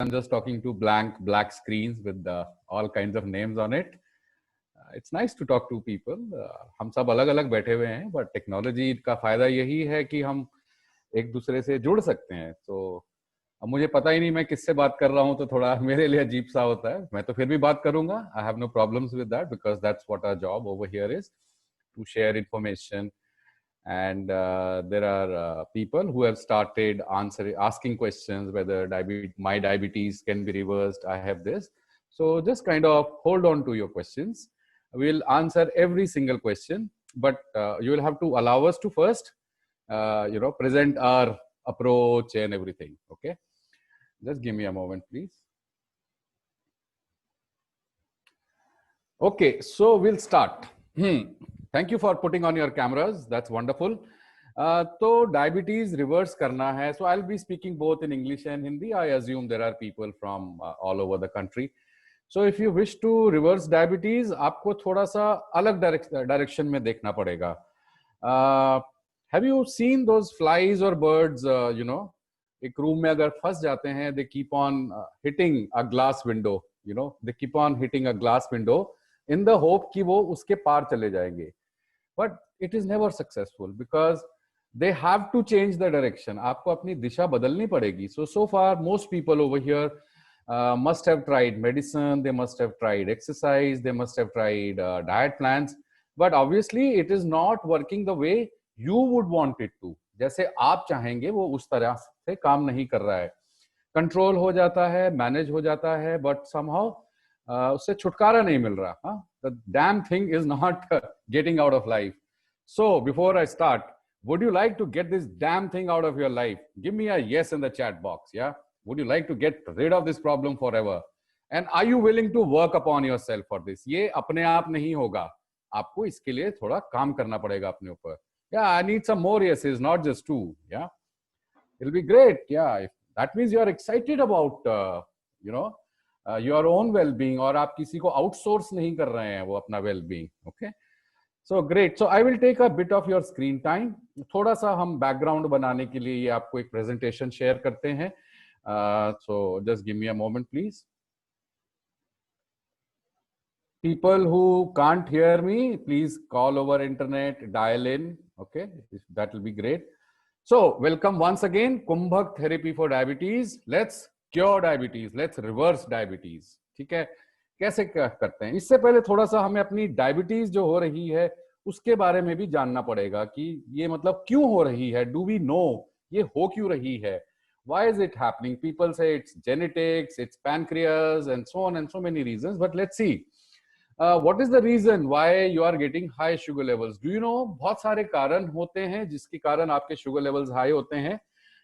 I'm just talking to blank black screens with all kinds of names on it. It's nice to talk to people. हम सब अलग अलग बैठे हुए हैं, but टेक्नोलॉजी का फायदा यही है कि हम एक दूसरे से जुड़ सकते हैं. तो अब मुझे पता ही नहीं मैं किससे बात कर रहा हूँ, तो थोड़ा मेरे लिए अजीब सा होता है. मैं तो फिर भी बात करूंगा. I have no problems with that because that's what our job over here is, to share information. And there are people who have started asking questions whether my diabetes can be reversed. I have this, so just kind of hold on to your questions. We'll answer every single question, but you will have to allow us to first present our approach and everything. Okay, just give me a moment, please. Okay, so we'll start. Thank you for putting on your cameras. That's wonderful. तो diabetes reverse करना है. So I'll be speaking both in English and Hindi. I assume there are people from all over the country. So if you wish to reverse diabetes, आपको थोड़ा सा अलग direction में देखना पड़ेगा. Have you seen those flies or birds? एक room में अगर फंस जाते हैं, they keep on hitting a glass window. They keep on hitting a glass window in the hope कि वो उसके पार चले जाएंगे. But it is never successful because they have to change the direction. आपको अपनी दिशा बदलनी पड़ेगी. So far most people over here must have tried medicine, they must have tried exercise, they must have tried diet plans, but obviously it is not working the way you would want it to. जैसे आप चाहेंगे वो उस तरह से काम नहीं कर रहा है. कंट्रोल हो जाता है, मैनेज हो जाता है, बट समहाउ उससे छुटकारा नहीं मिल रहा. The damn thing is not getting out of life. So before I start, would you like to get this damn thing out of your life? Give me a yes in the chat box. Yeah, would you like to get rid of this problem forever? And are you willing to work upon yourself for this? ये अपने आप नहीं होगा, आपको इसके लिए थोड़ा काम करना पड़ेगा अपने ऊपर. Yeah, I need some more yeses, not just two. Yeah, it'll be great. Yeah, if that means you are excited about your own well-being, और आप किसी को outsource नहीं कर रहे हैं वो अपना well-being. Okay, so great. So I will take a bit of your screen time. थोड़ा सा हम background बनाने के लिए ये आपको एक presentation share करते हैं. So just give me a moment, please. People who can't hear me, please call over internet, dial in. Okay, that will be great. So welcome once again, Kumbhak Therapy for Diabetes. Let's cure diabetes, let's reverse diabetes. ठीक है, कैसे करते हैं? इससे पहले थोड़ा सा हमें अपनी डायबिटीज जो हो रही है उसके बारे में भी जानना पड़ेगा कि ये मतलब क्यों हो रही है. डू वी नो ये हो क्यों रही है? Why is it happening? People से it's genetics, it's pancreas and so on and so many reasons, but let's see what is the reason why you are getting high sugar levels. Do you know, बहुत सारे कारण होते हैं जिसके कारण आपके sugar levels high होते हैं.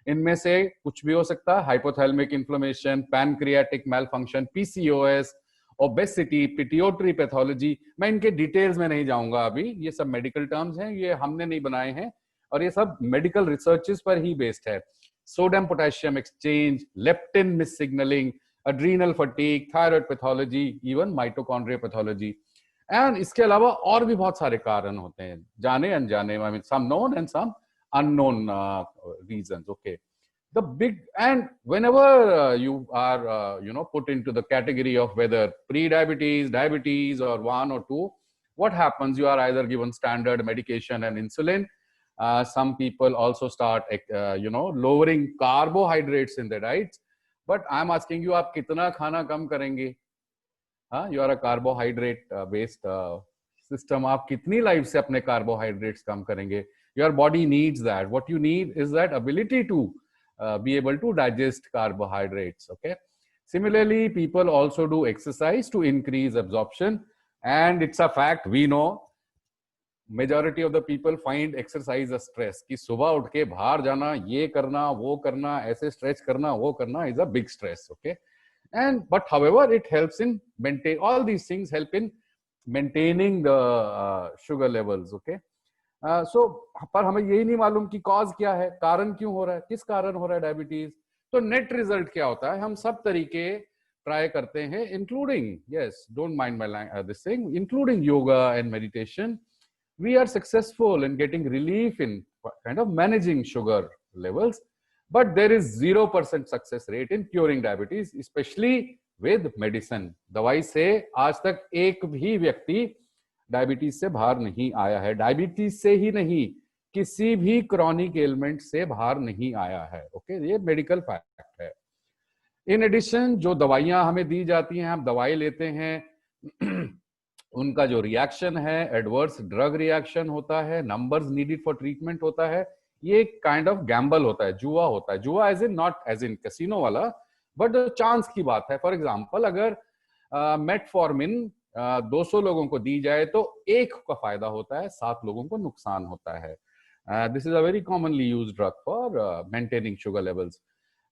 इनमें से कुछ भी हो सकता है. Hypothalamic inflammation, pancreatic malfunction, PCOS, obesity, pituitary pathology. मैं इनके डिटेल्स में नहीं जाऊंगा अभी, ये सब मेडिकल टर्म्स हैं, ये हमने नहीं बनाए हैं और ये सब मेडिकल रिसर्चेस पर ही बेस्ड है. Sodium potassium exchange, leptin miss signalling, adrenal fatigue, thyroid pathology, even mitochondria pathology. And इसके अलावा और भी बहुत सारे कारण होते हैं, जाने अनजाने. I mean some known and some unknown reasons. Okay, the big, and whenever you are put into the category of whether pre-diabetes, diabetes, or 1 or 2, what happens? You are either given standard medication and insulin. Some people also start lowering carbohydrates in their diets, but I'm asking you, आप कितना खाना कम करेंगे? You are a carbohydrate based system. आप कितनी life से अपने carbohydrates कम करेंगे? Your body needs that. What you need is that ability to be able to digest carbohydrates. Okay. Similarly, people also do exercise to increase absorption, and it's a fact, we know majority of the people find exercise a stress. कि सुबह उठ के बाहर जाना, ये करना, वो करना, ऐसे stretch करना, वो करना is a big stress. Okay. And but however, it helps in maintain, all these things help in maintaining the sugar levels. Okay. पर हमें यही नहीं मालूम कि कॉज क्या है, कारण क्यों हो रहा है, किस कारण हो रहा है डायबिटीज. तो नेट रिजल्ट क्या होता है? हम सब तरीके ट्राई करते हैं, including, yes, don't mind my this thing, including yoga and meditation. We are successful in getting relief in kind of managing sugar levels. but there is 0% success rate in curing diabetes, especially with medicine. दवाई से आज तक एक भी व्यक्ति diabetes से बाहर नहीं आया है, डायबिटीज से ही नहीं, किसी भी क्रॉनिक एलिमेंट से बाहर नहीं आया है। ओके, ये मेडिकल फैक्ट है। इन एडिशन जो दवाइयां हमें दी जाती हैं, हम दवाई लेते हैं, उनका जो रिएक्शन है, एडवर्स ड्रग रिएक्शन होता है, नंबर्स नीडेड फॉर ट्रीटमेंट होता है, ये काइंड ऑफ गैम्बल होता है, जुआ होता है। जुआ as in not as in casino वाला, बट चांस की बात है। फॉर एग्जाम्पल, अगर मेटफॉर्मिन 200 लोगों को दी जाए तो एक का फायदा होता है, 7 लोगों को नुकसान होता है। This is a very commonly used drug for maintaining sugar levels.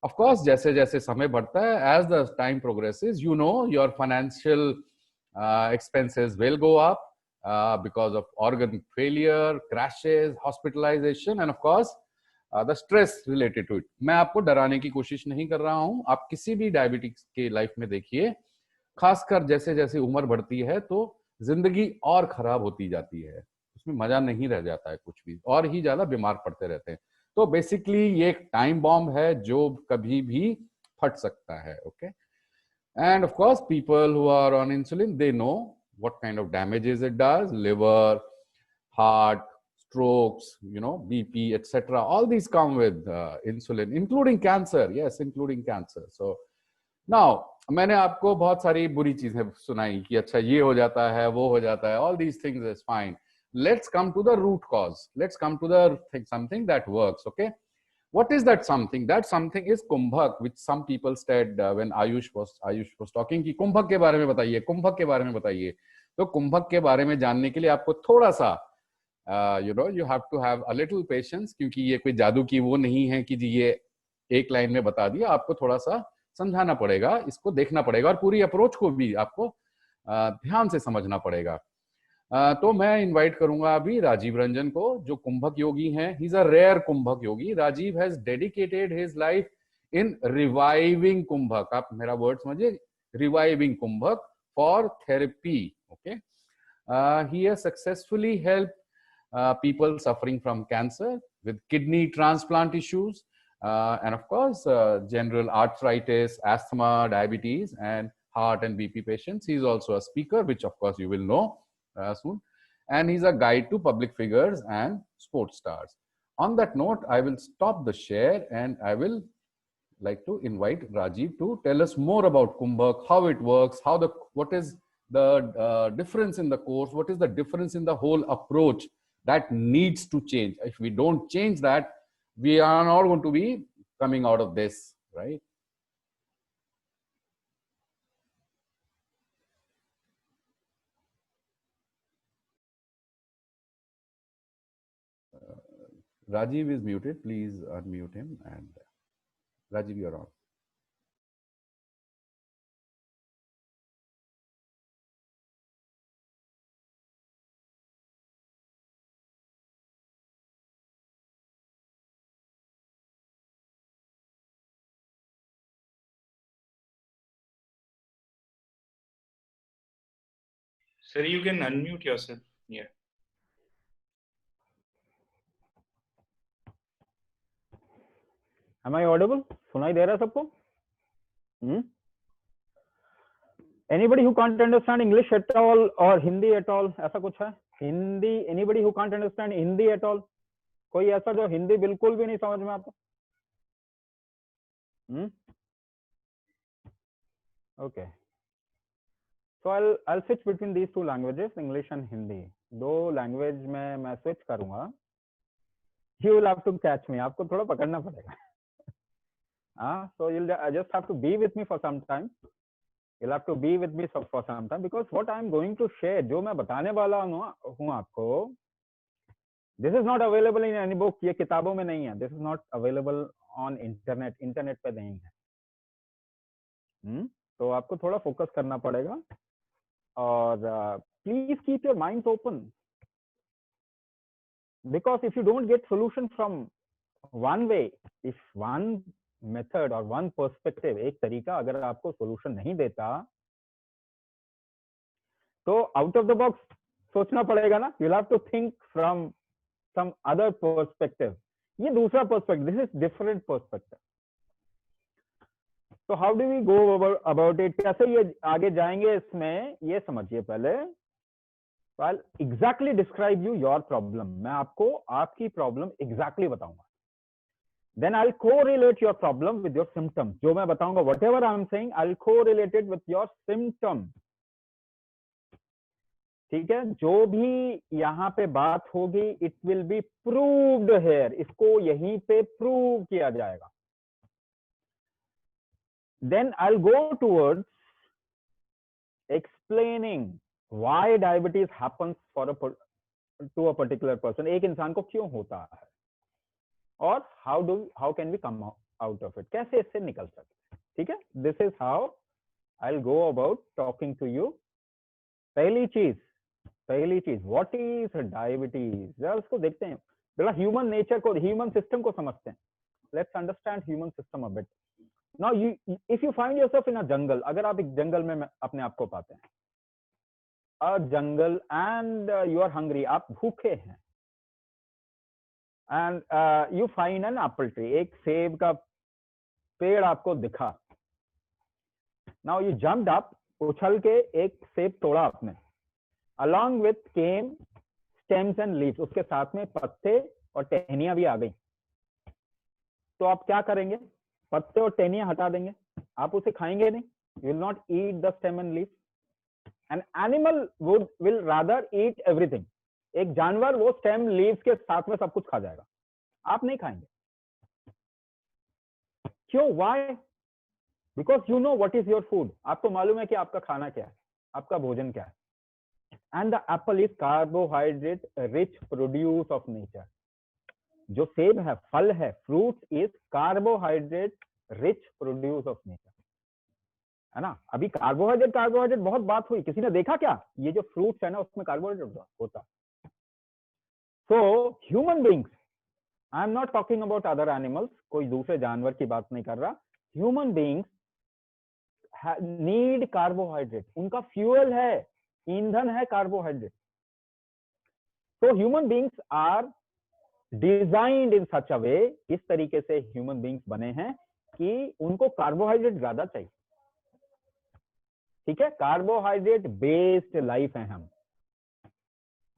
Of course जैसे जैसे समय बढ़ता है, as the time progresses, you know, your financial expenses will go up because of organ failure, crashes, hospitalization, and of course the stress related to it. मैं आपको डराने की कोशिश नहीं कर रहा हूं। आप किसी भी डायबिटिक्स के लाइफ में देखिए, खासकर जैसे जैसे उम्र बढ़ती है तो जिंदगी और खराब होती जाती है, उसमें मजा नहीं रह जाता है कुछ भी, और ही ज्यादा बीमार पड़ते रहते हैं। तो बेसिकली ये एक टाइम बॉम्ब है जो कभी भी फट सकता है। Okay, and of course people who are on insulin, they know what kind of damages it does: liver, heart, strokes, you know, bp, etc. All these come with insulin, including cancer. Yes, including cancer. So now मैंने आपको बहुत सारी बुरी चीजें सुनाई कि अच्छा ये हो जाता है, वो हो जाता है, all these things is fine. Let's come to the root cause. Let's come to the thing, something that works. Okay, what is that something? That something is kumbhak, which some people said when Ayush was talking कि कुंभक के बारे में बताइए, कुंभक के बारे में बताइए। तो कुंभक के बारे में जानने के लिए आपको थोड़ा सा you have to have a little patience, क्योंकि ये कोई जादू की वो नहीं है कि जी ये एक लाइन में बता दिया। आपको थोड़ा सा समझाना पड़ेगा, इसको देखना पड़ेगा, और पूरी अप्रोच को भी आपको ध्यान से समझना पड़ेगा। तो मैं इनवाइट करूंगा अभी राजीव रंजन को, जो कुंभक योगी हैं। He is a rare kumbhak yogi. Rajiv has dedicated his life in reviving kumbhak. आप मेरा वर्ड समझिए, reviving kumbhak for therapy. Okay, he has successfully helped people suffering from cancer, with kidney transplant issues, and of course general arthritis, asthma, diabetes, and heart and BP patients. He is also a speaker, which of course you will know soon, and he's a guide to public figures and sports stars. On that note, I will stop the share and I will like to invite Rajiv to tell us more about Kumbhak, how it works, what is the difference in the course, what is the difference in the whole approach that needs to change. If we don't change that, we are not going to be coming out of this, right? Rajiv is muted. Please unmute him. And Rajiv, you're on. Sir, you can unmute yourself. Yeah. Am I audible? सुनाई दे रहा है सबको? Anybody who can't understand English at all or Hindi at all, ऐसा कुछ है? Hindi, anybody who can't understand Hindi at all? कोई ऐसा जो हिंदी बिल्कुल भी नहीं समझ में आता? Okay. So I'll switch between these two languages, English and Hindi. दो लैंग्वेज में मैं स्विच करूंगा. You will have to catch me. आपको थोड़ा पकड़ना पड़ेगा. So you'll just have to be with me for some time. You'll have to be with me for some time, because what I'm going to share, जो मैं बताने वाला हूँ आपको, this is not available in any book. ये किताबों में नहीं है. This is not available on internet. Internet पे नहीं है. तो आपको थोड़ा फोकस करना पड़ेगा, और please keep your minds open, because if you don't get solution from one way, if one method or one perspective, एक तरीका अगर आपको solution नहीं देता, तो out of the box सोचना पड़ेगा ना. You'll have to think from some other perspective. ये दूसरा perspective, this is different perspective. तो how do we go about it, कैसे ये आगे जाएंगे इसमें, ये समझिए पहले. I'll exactly describe you your problem. मैं आपको आपकी प्रॉब्लम exactly बताऊंगा. Then I'll correlate your problem with your symptoms. जो मैं बताऊंगा, whatever I'm saying, I'll correlate it with your symptom. ठीक है, जो भी यहाँ पे बात होगी, it will be proved here. इसको यहीं पे प्रूव किया जाएगा. Then I'll go towards explaining why diabetes happens for to a particular person. एक इंसान को क्यों होता है और how can we come out of it, कैसे इससे निकल सकते हैं. ठीक है, this is how I'll go about talking to you. पहली चीज what is diabetes, जरा उसको देखते हैं. जरा ह्यूमन नेचर को, ह्यूमन सिस्टम को समझते हैं. Let's understand human system a bit. Now if you find yourself in a jungle, अगर आप एक जंगल में अपने आप को पाते हैं, a jungle and you are hungry, आप भूखे हैं, and you find an apple tree, एक सेब का पेड़ आपको दिखा. Now you jumped up, उछल के एक सेब तोड़ा आपने. Along with came stems and leaves, उसके साथ में पत्ते और टहनियां भी आ गई. तो आप क्या करेंगे, पत्ते और टहनियां हटा देंगे, आप उसे खाएंगे नहीं. You will not eat the stem and leaves. An animal will rather eat everything. एक जानवर वो स्टेम लीव्स के साथ में सब कुछ खा जाएगा, आप नहीं खाएंगे. क्यों? Why? Because you know what is your food. आपको मालूम है कि आपका खाना क्या है, आपका भोजन क्या है. And the apple is carbohydrate rich produce of nature. जो सेब है, फल है, fruit is carbohydrate rich produce of nature. है ना. अभी कार्बोहाइड्रेट बहुत बात हुई, किसी ने देखा क्या ये जो फ्रूट्स है ना उसमें कार्बोहाइड्रेट होता. So human beings, I am not talking about other animals, कोई दूसरे जानवर की बात नहीं कर रहा. ह्यूमन बींग्स नीड कार्बोहाइड्रेट, उनका फ्यूल है, ईंधन है कार्बोहाइड्रेट. तो ह्यूमन बींग्स आर डिजाइन्ड इन सच अ वे, इस तरीके से ह्यूमन बींग्स बने हैं कि उनको कार्बोहाइड्रेट ज्यादा चाहिए. ठीक है, कार्बोहाइड्रेट बेस्ड लाइफ है हम.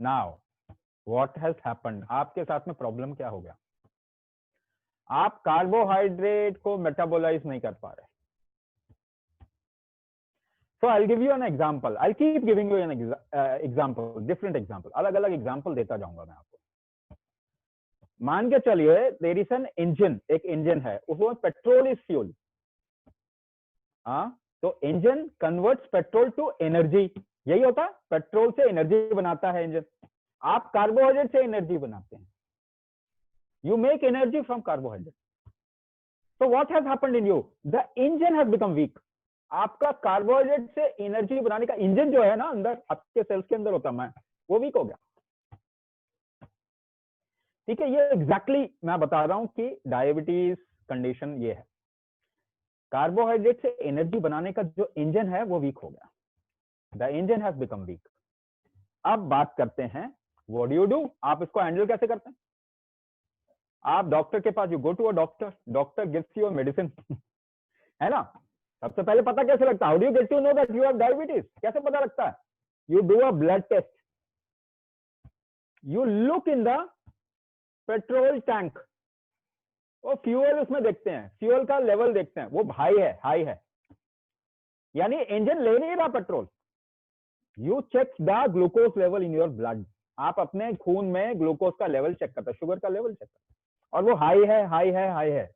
नाउ व्हाट हैज हैपेंड, आपके साथ में प्रॉब्लम क्या हो गया, आप कार्बोहाइड्रेट को मेटाबोलाइज नहीं कर पा रहे. So I will give you an example, I keep giving you an example, different example, अलग अलग एग्जांपल देता जाऊंगा मैं आपको. मान के चलिए देयर इज एन इंजन, एक इंजन है, उसमें पेट्रोल इज फ्यूल. हाँ, तो engine converts petrol to energy, यही होता है, पेट्रोल से एनर्जी बनाता है इंजन. आप कार्बोहाइड्रेट से एनर्जी बनाते हैं, you make energy from carbohydrate. So what has happened in you? The engine has become weak. आपका कार्बोहाइड्रेट से एनर्जी बनाने का इंजन जो है ना अंदर आपके सेल्स के अंदर होता है, वो वीक हो गया. ठीक है, ये एग्जैक्टली मैं बता रहा हूं कि डायबिटीज कंडीशन ये है. कार्बोहाइड्रेट से एनर्जी बनाने का जो इंजन है वो वीक हो गया. The engine has become weak. अब बात करते हैं व्हाट डू यू डू, आप इसको हैंडल कैसे करते हैं. आप डॉक्टर के पास, you go to a doctor, doctor gives you a medicine, है ना. सबसे पहले पता कैसे लगता है, how do you get to know that you have diabetes, कैसे पता लगता है. You do a blood test, you look in the petrol tank, वो फ्यूल उसमें देखते हैं, फ्यूल का लेवल देखते हैं, वो हाई है, यानी इंजन ले नहीं रहा petrol. You check the glucose level in your blood, आप अपने खून में ग्लूकोज का लेवल चेक करते हैं, शुगर का लेवल चेक करते हैं, और वो हाई है,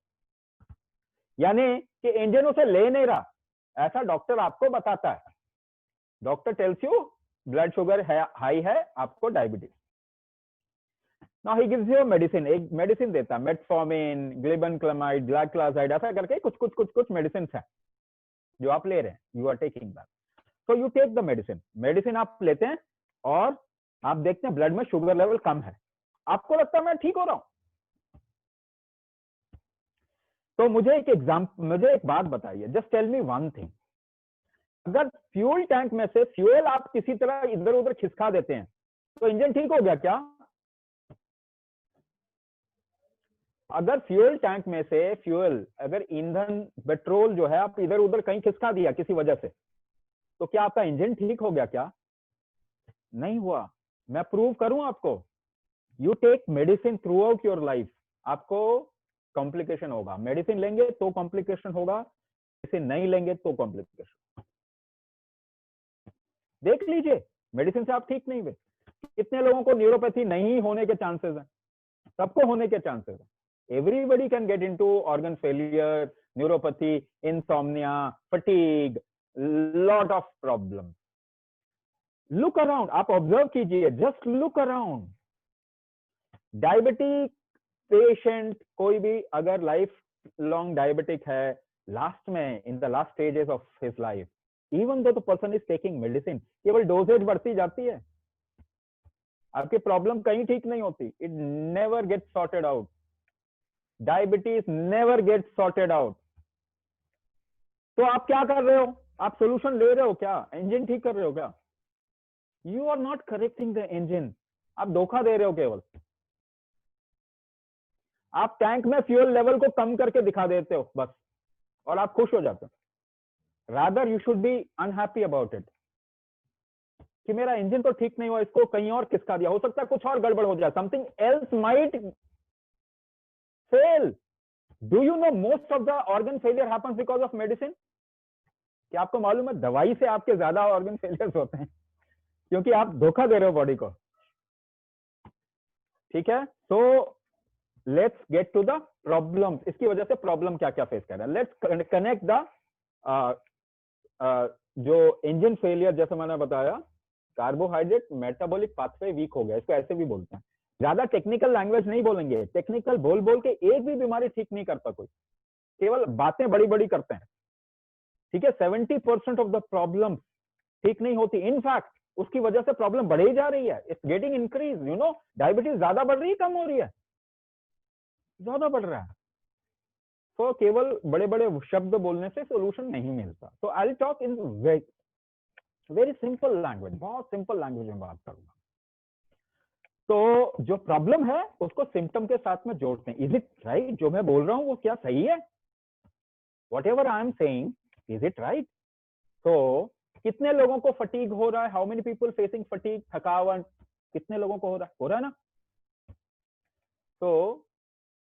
यानी कि इंजन उसे ले नहीं रहा, ऐसा डॉक्टर आपको बताता है. Doctor tells you blood sugar है हाई है, आपको diabetes. Now he gives you medicine, एक मेडिसिन देता है, मेटफॉर्मिन, ग्लिबनक्लामाइड, ग्लाइक्लाजाइड, ऐसा करके कुछ मेडिसिन है जो आप ले रहे हैं, you are taking that. So you take the medicine, medicine आप लेते हैं और आप देखते हैं ब्लड में शुगर लेवल कम है, आपको लगता है मैं ठीक हो रहा हूं. तो मुझे एक बात बताइए, just tell me one thing, अगर फ्यूल टैंक में से फ्यूल आप किसी तरह इधर उधर खिसका देते हैं तो इंजन ठीक हो गया क्या. अगर फ्यूल टैंक में से फ्यूल, अगर ईंधन पेट्रोल जो है आप इधर उधर कहीं खिसका दिया किसी वजह से, तो क्या आपका इंजन ठीक हो गया? क्या नहीं हुआ। मैं प्रूव करूं आपको? You take medicine throughout your life, आपको कॉम्प्लिकेशन होगा। मेडिसिन लेंगे तो कॉम्प्लिकेशन होगा, मेडिसिन नहीं लेंगे तो कॉम्प्लिकेशन। देख लीजिए, मेडिसिन से आप ठीक नहीं हुए। कितने लोगों को न्यूरोपैथी नहीं होने के चांसेस हैं? सबको होने के चांसेस है। Everybody can get into organ failure, neuropathy, insomnia, fatigue, lot of problem. Look around, आप ऑब्जर्व कीजिए, just look around. Diabetic patient कोई भी अगर लाइफ लॉन्ग डायबिटिक है, लास्ट में in the last stages of his life, even though the person is taking medicine, केवल doses बढ़ती जाती है, आपकी प्रॉब्लम कहीं ठीक नहीं होती। It never gets sorted out, diabetes never gets sorted out. तो आप क्या कर रहे हो? आप सोल्यूशन ले रहे हो क्या? इंजन ठीक कर रहे हो क्या? You are not correcting the engine, आप धोखा दे रहे हो केवल। आप टैंक में फ्यूल लेवल को कम करके दिखा देते हो बस, और आप खुश हो जाते हो। Rather you should be unhappy about it, कि मेरा इंजन तो ठीक नहीं हुआ, इसको कहीं और खिसका दिया, हो सकता है कुछ और गड़बड़ हो जाए, something else might fail. Do you know most of the organ failure happens because of medicine? क्या आपको मालूम है दवाई से आपके ज्यादा ऑर्गन फेलियर्स होते हैं, क्योंकि आप धोखा दे रहे हो बॉडी को। ठीक है, so let's get to the problems. इसकी वजह से प्रॉब्लम क्या क्या फेस कर रहे हैं। लेट्स कनेक्ट द जो इंजन फेलियर, जैसे मैंने बताया, कार्बोहाइड्रेट मेटाबॉलिक पाथवे वीक हो गया, इसको ऐसे भी बोलते हैं। ज्यादा टेक्निकल लैंग्वेज नहीं बोलेंगे, टेक्निकल बोल बोल के एक भी बीमारी ठीक नहीं करता कोई, केवल बातें बड़ी बड़ी करते हैं। ठीक है, 70% ऑफ द प्रॉब्लम ठीक नहीं होती, इनफैक्ट उसकी वजह से प्रॉब्लम बढ़ी जा रही है, it's getting increase. You know, diabetes ज्यादा बढ़ रही है कम हो रही है? ज्यादा बढ़ रहा है। तो केवल बड़े बड़े शब्द बोलने से सोल्यूशन नहीं मिलता। तो I will talk in very simple language, बहुत सिंपल लैंग्वेज में बात करूंगा। तो जो प्रॉब्लम है उसको सिम्टम के साथ में जोड़ते हैं। Is it right? जो मैं बोल रहा हूं वो क्या सही है? What ever I am saying, is it right? तो कितने लोगों को फटीग हो रहा है? How many people facing fatigue, थकावट? कितने लोगों को हो रहा है ना? तो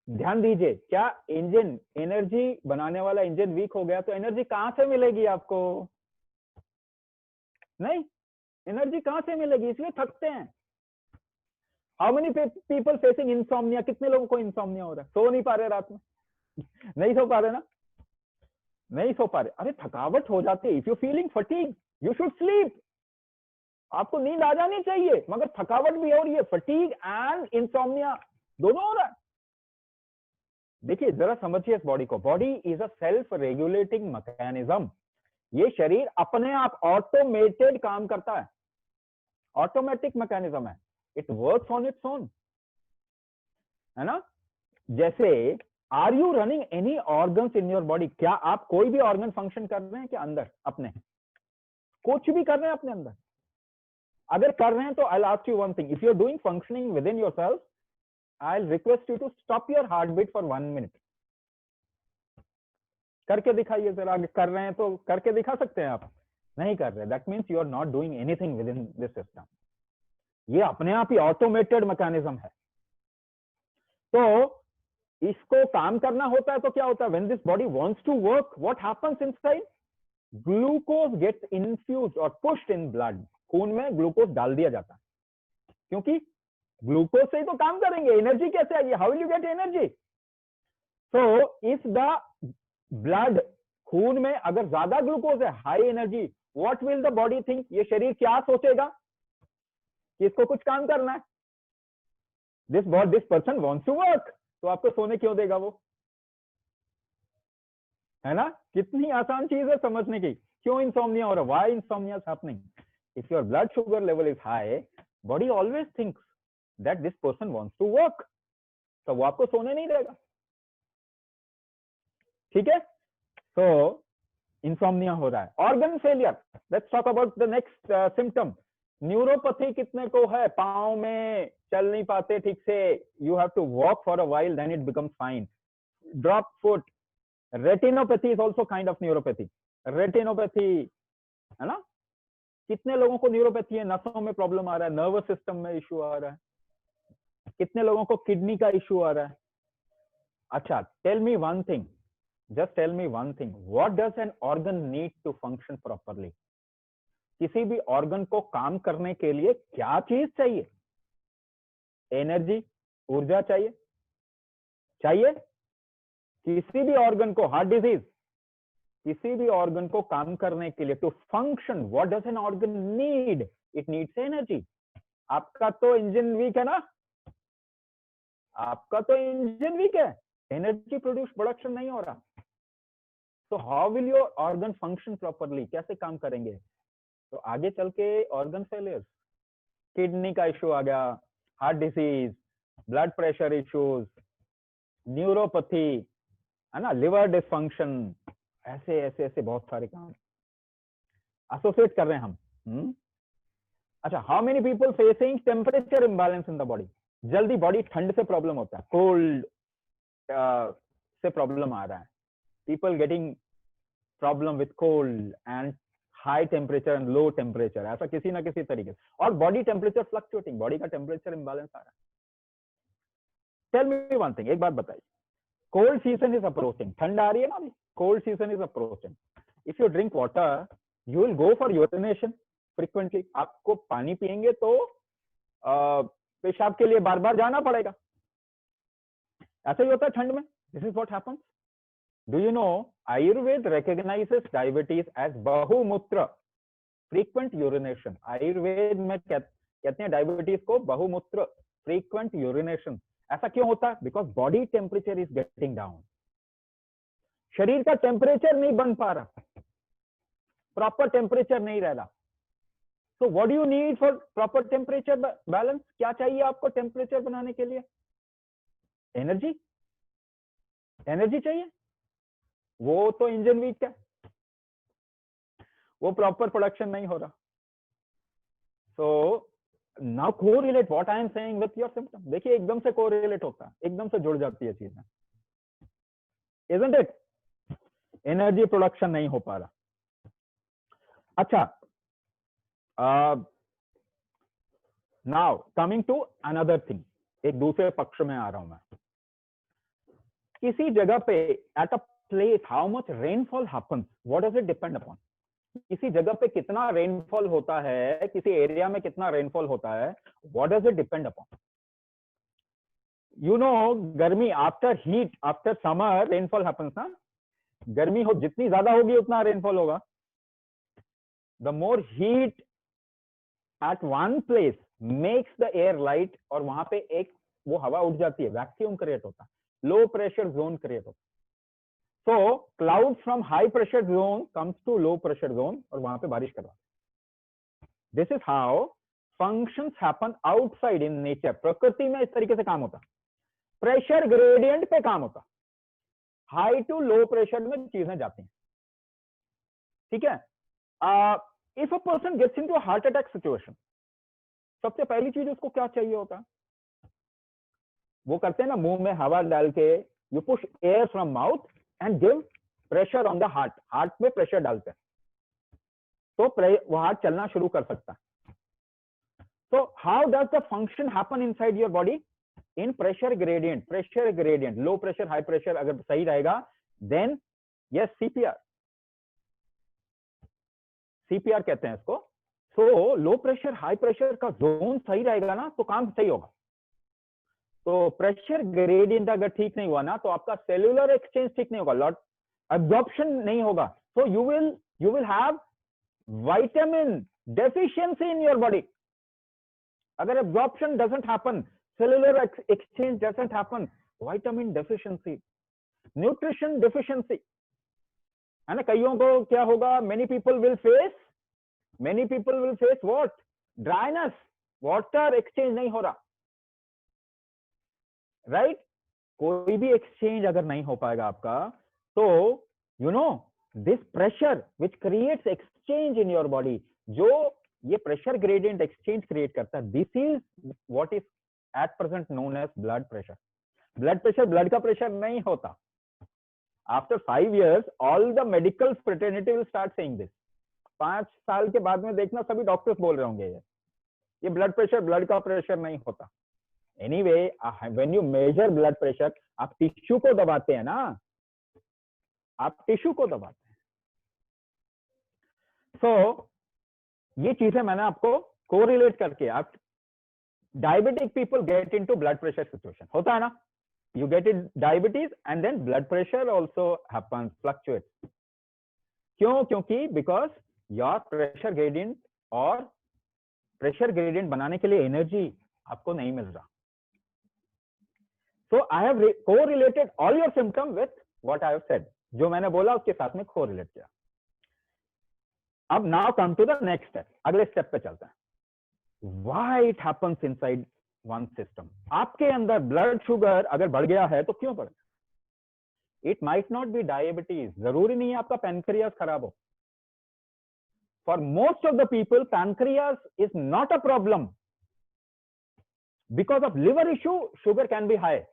ध्यान दीजिए, क्या इंजन, एनर्जी बनाने वाला इंजन वीक हो गया तो एनर्जी कहां से मिलेगी आपको? नहीं, एनर्जी कहां से मिलेगी? इसलिए थकते हैं। How many people facing insomnia? कितने लोगों को इंसोम्निया हो रहा है? सो नहीं पा रहे रात में? नहीं सो पा रहे ना? नहीं सो पा रहे, अरे थकावट हो जाती है। If you feeling fatigue, you should sleep. आपको नींद आ जानी चाहिए, मगर थकावट भी हो रही है, फटीग एंड इंसोम्निया दोनों हो रहा है। देखिए जरा समझिए इस बॉडी को। Body is a self regulating mechanism. ये शरीर अपने आप ऑटोमेटेड काम करता है, ऑटोमेटिक मैकेनिज्म है, it works on its own, है ना? जैसे are you running any organs in your body? क्या आप कोई भी ऑर्गन फंक्शन कर रहे हैं क्या अंदर अपने? कुछ भी कर रहे हैं अपने अंदर? अगर कर रहे हैं तो I will ask you one thing, if you are doing functioning within yourself, I will request you to stop your heartbeat for 1 minute. करके दिखाइए जरा। अगर कर रहे हैं तो करके दिखा सकते हैं आप? नहीं कर रहे, that means you are not doing anything within this system. ये अपने आप ही ऑटोमेटेड मैकेनिज्म है। तो इसको काम करना होता है तो क्या होता है? When this body wants to work, what happens inside? Glucose gets infused और पुश्ड इन ब्लड। खून में ग्लूकोज डाल दिया जाता है, क्योंकि ग्लूकोज से ही तो काम करेंगे। एनर्जी कैसे आएगी? How will you get energy? So if the blood, खून में अगर ज्यादा ग्लूकोज है, high energy, what will the body think? ये शरीर क्या सोचेगा कि इसको कुछ काम करना है, this person wants to work. तो आपको सोने क्यों देगा वो? है ना? कितनी आसान चीज है समझने की। क्यों इंसोम्निया हो रहा है? Why insomnia is happening? If your blood sugar level is high, body always thinks that this person wants to work, तो वो आपको सोने नहीं देगा। ठीक है, तो इंसोम्निया हो रहा है। Organ failure, let's talk about the next symptom. Neuropathy कितने को है? पांव में चल नहीं पाते ठीक से, you have to walk for a while, then it becomes fine. Drop foot. Retinopathy is also kind of neuropathy. Retinopathy है ना. कितने लोगों को न्यूरोपैथी है, नसों में प्रॉब्लम आ रहा है, नर्वस सिस्टम में इश्यू आ रहा है. कितने लोगों को किडनी का इश्यू आ रहा है. अच्छा, tell me one thing, just tell me one thing, what does an organ need to function properly? किसी भी ऑर्गन को काम करने के लिए क्या चीज चाहिए? एनर्जी, ऊर्जा चाहिए. चाहिए. किसी भी ऑर्गन को, हार्ट डिजीज, किसी भी ऑर्गन को काम करने के लिए, to function, what does an organ need? It needs energy. आपका तो इंजन वीक है ना, आपका तो इंजन वीक है, एनर्जी प्रोड्यूशन नहीं हो रहा. तो how will your organ function properly? कैसे काम करेंगे? तो आगे चल के ऑर्गन फेलियर, किडनी का इश्यू आ गया, heart disease, blood pressure issues, neuropathy, है ना, लिवर डिसफंक्शन, ऐसे ऐसे ऐसे बहुत सारे काम एसोसिएट कर रहे हैं हम. अच्छा, how many people facing temperature imbalance in the body? जल्दी बॉडी ठंड से प्रॉब्लम होता है, कोल्ड से प्रॉब्लम आ रहा है. People getting problem with cold and high temperature and low temperature, ऐसा किसी ना किसी तरीके से. और बॉडी टेम्परेचर फ्लक्चुएटिंग, बॉडी का टेम्परेचर इम्बैलेंस आ रहा है. टेल मी वन थिंग, एक बात बताइए, कोल्ड सीजन इज अप्रोचिंग, ठंड आ रही है ना अभी, cold season is approaching. If you drink water, you will go for urination frequently. आपको पानी पिएंगे तो पेशाब के लिए बार बार जाना पड़ेगा. ऐसा ही होता है ठंड में. This is what happens. Do you no, Ayurveda recognizes diabetes as बहुमूत्र, frequent urination. Ayurveda में कहते हैं डायबिटीज को बहुमूत्र, frequent urination. ऐसा क्यों होता है? Because body temperature is getting down. शरीर का टेम्परेचर नहीं बन पा रहा, प्रॉपर टेम्परेचर नहीं रह रहा. So what do you need for proper temperature balance? क्या चाहिए आपको टेम्परेचर बनाने के लिए? एनर्जी. एनर्जी चाहिए. वो तो इंजन वीक है, वो प्रॉपर प्रोडक्शन नहीं हो रहा. So now correlate what I am saying with your symptom. देखिए, एकदम से कोरिलेट होता है, एकदम से जुड़ जाती है चीजें, इजंट इट? एनर्जी प्रोडक्शन नहीं हो पा रहा. अच्छा, now coming to another thing, एक दूसरे पक्ष में आ रहा हूं मैं. किसी जगह पे at a place how much rainfall happens, what does it depend upon? किसी जगह पे कितना रेनफॉल होता है, किसी एरिया में कितना रेनफॉल होता है, what does it depend upon? You know, गर्मी, after heat, after summer rainfall happens ना. गर्मी हो जितनी ज्यादा होगी उतना रेनफॉल होगा. The more heat at one place makes the air light, और वहां पे एक वो हवा उठ जाती है, वैक्यूम क्रिएट होता है, लो प्रेशर जोन क्रिएट होता है. So clouds from high pressure zone comes to low pressure zone और वहां पे बारिश करवा. This is how functions happen outside in nature. प्रकृति में इस तरीके से काम होता. प्रेशर ग्रेडियंट पे काम होता. हाई टू लो प्रेशर में चीजें जाती हैं. ठीक है. If a person gets into heart attack situation, सबसे पहली चीज उसको क्या चाहिए होता है? वो करते हैं ना, मुंह में हवा डाल के, you push air from mouth and give pressure on the heart. Heart में प्रेशर डालते हैं तो वो हार्ट चलना शुरू कर सकता है. So how does the function happen inside your body? In pressure gradient. Pressure gradient, low pressure, high pressure अगर सही रहेगा, then yes, CPR. CPR कहते हैं इसको. So low pressure, high pressure का जोन सही रहेगा ना, तो काम सही होगा. तो प्रेशर ग्रेडियंट अगर ठीक नहीं हुआ ना, तो आपका सेल्यूलर एक्सचेंज ठीक नहीं होगा, लॉट एब्जॉर्प्शन नहीं होगा. So you will have vitamin deficiency in your body. अगर absorption doesn't happen, cellular exchange doesn't happen, vitamin deficiency, nutrition deficiency, है ना. कईयों को क्या होगा? Many people will face what? Dryness. Water exchange नहीं हो रहा, राइट? कोई भी एक्सचेंज अगर नहीं हो पाएगा आपका, तो you know this pressure which creates exchange in your body, जो ये प्रेशर ग्रेडियंट एक्सचेंज क्रिएट करता है, this is what is at present known as blood pressure. Blood pressure blood का pressure नहीं होता. After 5 years, all the medical fraternity will start saying this. 5 साल के बाद में देखना सभी डॉक्टर्स बोल रहे होंगे ये ब्लड प्रेशर ब्लड का प्रेशर नहीं होता. Anyway, when you measure blood pressure, आप टिश्यू को दबाते हैं ना, आप टिश्यू को दबाते हैं. So, ये चीजें मैंने आपको कोरिलेट करके, आप diabetic people get into blood pressure situation, होता है ना, you get it diabetes and then blood pressure also happens, fluctuates. क्यों? क्योंकि because your pressure gradient और pressure gradient बनाने के लिए energy आपको नहीं मिल रहा. So I have correlated all your symptoms with what I have said. जो मैंने बोला उसके साथ में correlate किया. अब now come to the next step. अगले step पे चलते हैं. Why it happens inside one system? आपके अंदर ब्लड शुगर अगर बढ़ गया है तो क्यों बढ़ गया? It might not be diabetes. जरूरी नहीं है आपका पैनक्रियास खराब हो. For most of the people, pancreas is not a problem. Because of liver issue, sugar can be high.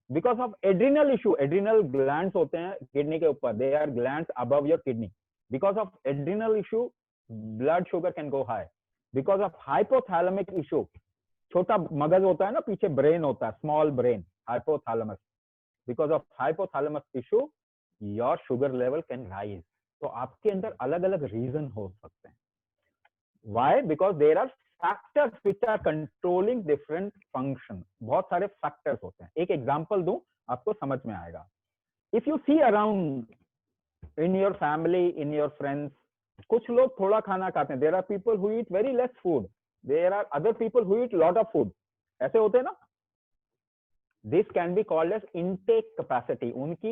Because of adrenal issue, adrenal glands होते हैं किडनी के ऊपर. They are glands above your kidney. Because of adrenal issue, blood sugar can go high. Because of hypothalamic issue, छोटा मगज होता है ना, पीछे ब्रेन होता है, small brain, hypothalamus. Because of hypothalamus issue your sugar level can rise. तो आपके अंदर अलग अलग रीजन हो सकते हैं. Why? Because there are factors which are controlling different function. बहुत सारे फैक्टर्स होते हैं. एक एग्जांपल दूं, आपको समझ में आएगा. If you see around in your family, in your friends, कुछ लोग थोड़ा खाना खाते हैं. There are people who eat very less food. There are other people who eat lot of food. ऐसे होते हैं ना. This can be called as intake capacity. उनकी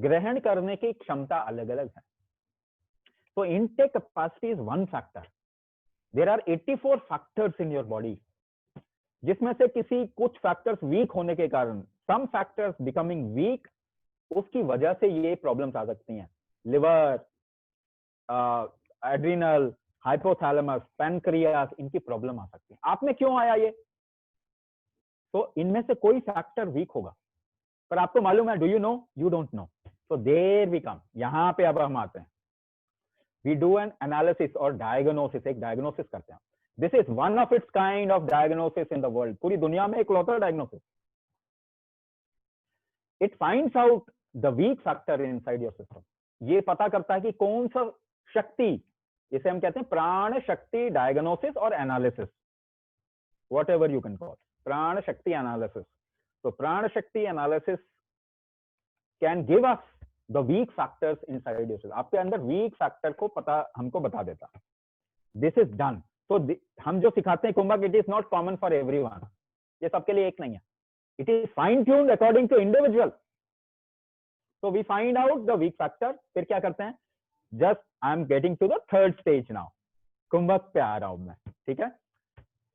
ग्रहण करने की क्षमता अलग अलग है. So intake capacity is one factor. There are 84 factors in your body. जिसमें से किसी कुछ factors weak होने के कारण, some factors becoming weak, उसकी वजह से ये problems आ सकती हैं. Liver, adrenal, हाइपोथैलेमस, पैनक्रियास, इनकी प्रॉब्लम आ सकती है. आप में क्यों आया ये? तो इनमें से कोई फैक्टर वीक होगा, पर आपको मालूम है. Do you know? You don't know. So there we come. यहां पे अब हम आते हैं. वी डू एन एनालिसिस और डायग्नोसिस. एक डायग्नोसिस करते हैं. This is one of its kind of diagnosis in the world. पूरी दुनिया में इकलौता diagnosis. It finds out the weak factor inside your system. ये पता करता है कि कौन सा शक्ति, इसे हम कहते हैं प्राण शक्ति डायग्नोसिस और analysis, whatever you can call prana shakti analysis. तो prana shakti analysis can give us the weak factors inside yourself. आपके अंदर वीक फैक्टर को पता, हमको बता देता. This is done. तो हम जो सिखाते हैं कुंभक, it is not common for everyone. ये सबके लिए एक नहीं है. It is fine tuned according to individual. तो we find out the weak factor. फिर क्या करते हैं? Just I am getting to the third stage now. कुंभक पे आ रहा हूं मैं. ठीक है.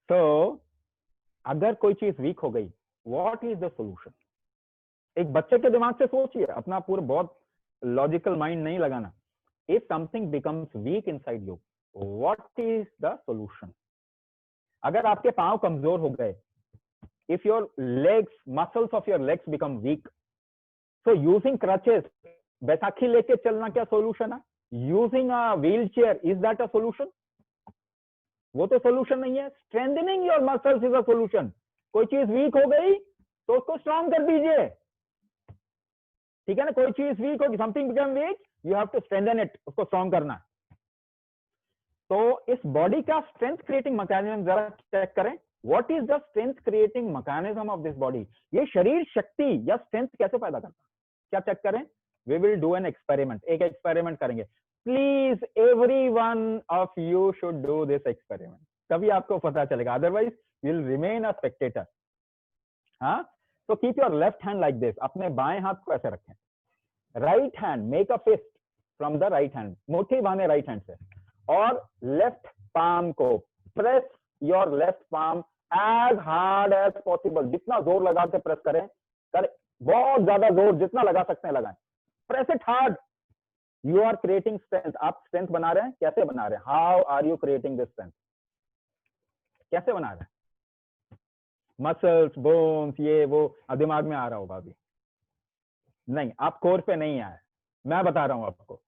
तो अगर कोई चीज वीक हो गई, व्हाट इज द सॉल्यूशन? एक बच्चे के दिमाग से सोचिए, अपना पूरा बहुत लॉजिकल माइंड नहीं लगाना. If something becomes weak inside you, what is the solution? अगर आपके पांव कमजोर हो गए, if your legs, muscles of your legs become weak, so using crutches, Baisakhi लेके चलना क्या सॉल्यूशन है? Using a wheel chair, is that a solution? वो तो सॉल्यूशन नहीं है. Strengthening your muscles is a solution. कोई चीज वीक हो गई तो उसको स्ट्रांग कर दीजिए. ठीक है ना. कोई चीज वीक होगी, something become weak, you have to strengthen it. उसको स्ट्रांग करना. तो इस बॉडी का स्ट्रेंथ क्रिएटिंग मैकेनिज्म जरा चेक करें. What is the strength creating mechanism of this body? ये शरीर शक्ति या स्ट्रेंथ कैसे पैदा करता है? क्या चेक करें? We will do an experiment. एक एक्सपेरिमेंट करेंगे. Please, every one of you should do this experiment. तभी आपको पता चलेगा. Otherwise, you'll remain a spectator. हाँ? So keep your left hand like this. अपने बाएं हाथ को ऐसे रखें. Right hand, make a fist from the right hand. मुट्ठी बांधे right hand से. और left palm को press your left palm as hard as possible. जितना जोर लगा के प्रेस करें, बहुत ज्यादा जोर जितना लगा सकते हैं लगाएं. Press it hard. You are creating strength. आप strength बना रहे हैं. कैसे बना रहे हैं? How are you creating this strength? कैसे बना रहे हैं? मसल्स, बोन्स, ये वो दिमाग में आ रहा होगा अभी। नहीं, आप कोर पे नहीं आए, मैं बता रहा हूं आपको।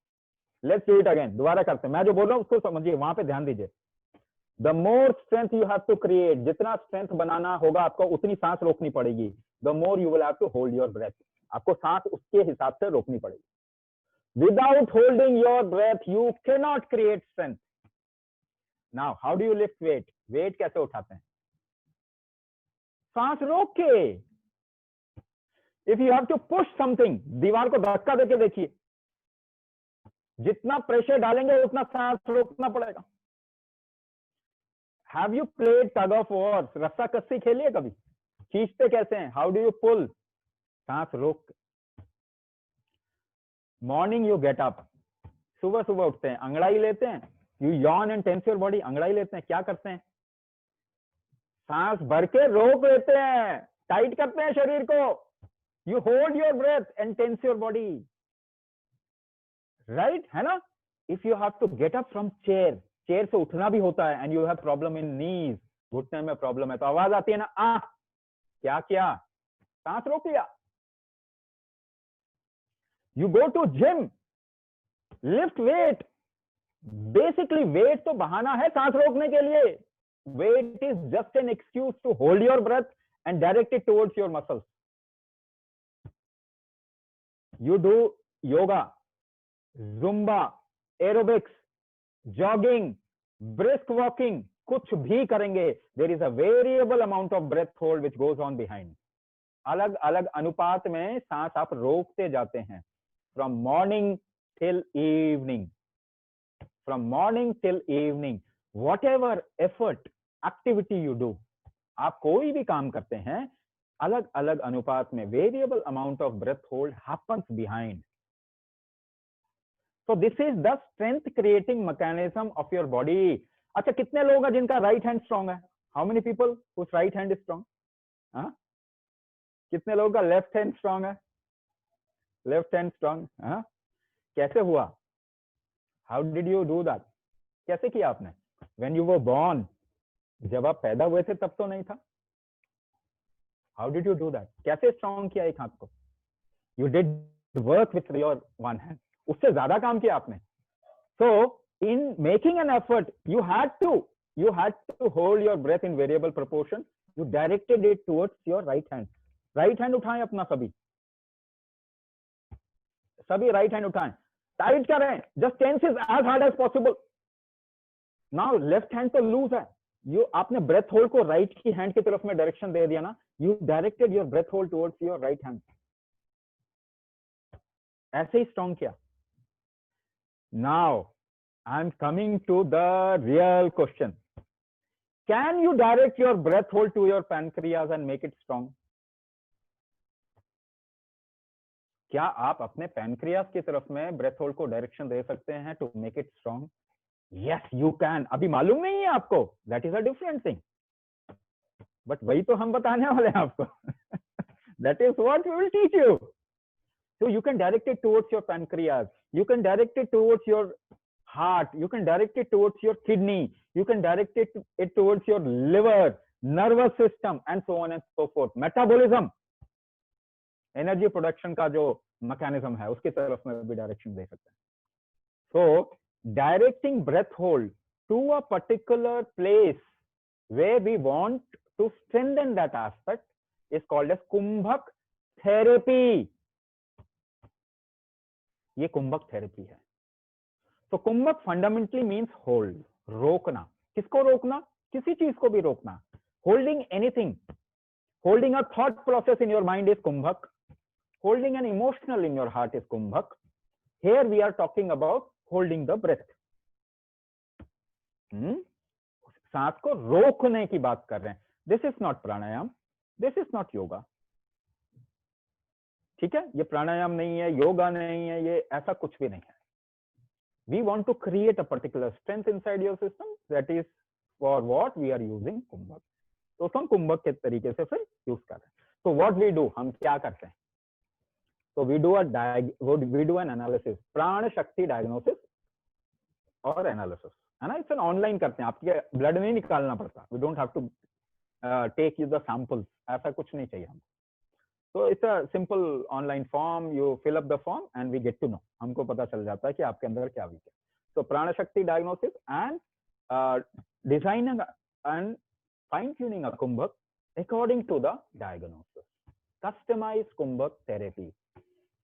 लेट्स डू इट अगेन, दोबारा करते हैं। मैं जो बोल रहा हूँ उसको समझिए, वहां पे ध्यान दीजिए। The more strength you have to create, जितना स्ट्रेंथ बनाना होगा आपको उतनी सांस रोकनी पड़ेगी। The more you will have to hold your breath, आपको सांस उसके हिसाब से रोकनी पड़ेगी। Without holding your breath you can not create strength. Now how do you lift weight? Weight कैसे उठाते हैं? सांस रोक के। If you have to push something, दीवार को धक्का देके देखिए, जितना प्रेशर डालेंगे उतना सांस रोकना पड़ेगा। Have you played tug of war? रस्सा कस्सी खेली है कभी? खींचते कैसे हैं? How do you pull? सांस रोक। मॉर्निंग यू गेट अप, सुबह सुबह उठते हैं, अंगड़ाई लेते हैं, you yawn and tense your body, अंगड़ाई लेते हैं, क्या करते हैं? सांस भर के रोक लेते हैं, टाइट करते हैं शरीर को। You hold your breath and tense your body, right, है ना? If you have to get up from chair, chair से उठना भी होता है, and you have problem in knees, घुटने में प्रॉब्लम है, तो आवाज आती है ना, क्या किया? सांस रोक लिया। You go to gym, lift weight, basically weight तो बहाना है सांस रोकने के लिए। Weight is just an excuse to hold your breath and direct it towards your muscles. You do yoga, Zumba, aerobics, jogging, brisk walking, कुछ भी करेंगे, there is a variable amount of breath hold which goes on behind. अलग अलग अनुपात में सांस आप रोकते जाते हैं, from morning till evening, from morning till evening. What ever effort activity you do, आप कोई भी काम करते हैं, अलग अलग अनुपात में variable amount of breath hold happens behind. So this is the strength creating mechanism of your body. अच्छा, कितने लोग हैं जिनका राइट हैंड स्ट्रांग है? How many people whose right hand is strong? हाँ? कितने लोगों का लेफ्ट हैंड स्ट्रांग है? लेफ्ट हैंड स्ट्रांग, हाँ? कैसे हुआ? How did you do that? कैसे किया आपने? When you were born, जब आप पैदा हुए थे तब तो नहीं था। How did you do that? कैसे स्ट्रांग किया एक हाथ को? You did work with your one hand. उससे ज्यादा काम किया आपने। So in making an effort, you had to hold your breath in variable proportion. You directed it towards your right hand. Right hand उठाएं अपना, सभी right hand उठाएं, tight करें, just tense it as hard as possible. Now left hand तो loose है, आपने breath hold को right की hand की तरफ में डायरेक्शन दे दिया ना, you directed your breath hold towards your right hand. ऐसे ही स्ट्रॉन्ग किया। Now I'm coming to the real question. Can you direct your breath hold to your pancreas and make it strong? क्या आप अपने pancreas की तरफ में breath hold को direction दे सकते हैं to make it strong? Yes you can. अभी मालूम नहीं है आपको, that is a different thing, but वही तो हम बताने वाले हैं आपको। That is what we will teach you. So you can direct it towards your pancreas, you can direct it towards your heart, you can direct it towards your kidney, you can direct it towards your liver, nervous system, and so on and so forth. Metabolism, energy production का जो mechanism है उसकी तरफ में भी direction दे सकते हैं। So directing breath hold to a particular place where we want to strengthen that aspect is called as kumbhak therapy. ये कुंभक थेरेपी है। तो कुंभक फंडामेंटली मीन्स होल्ड, रोकना। किसको रोकना? किसी चीज को भी रोकना। Holding anything, holding a thought process in your mind is kumbhak, holding an emotional in your heart is kumbhak. Here we are talking about holding the breath. सांस को रोकने की बात कर रहे हैं। This is not pranayama, this is not yoga. ठीक है, ये प्राणायाम नहीं है, योगा नहीं है, ये ऐसा कुछ भी नहीं है। We want to create a particular strength inside your system, that is for what we are using कुंभक। तो हम कुंभक के तरीके से फिर यूज कर रहे हैं। तो what we do, हम क्या करते हैं? तो we do an analysis, प्राण शक्ति डायग्नोसिस और एनालिसिस, है ना। इट्स एन ऑनलाइन करते हैं, आपके ब्लड नहीं निकालना पड़ता। We don't have to take you the samples, ऐसा कुछ नहीं चाहिए हमको। तो it's a simple online form, you fill up the form and we get to know, हमको पता चल जाता है कि आपके अंदर क्या वीक है। तो prana shakti diagnosis and designing and fine tuning a kumbhak according to the diagnosis, customise kumbhak therapy.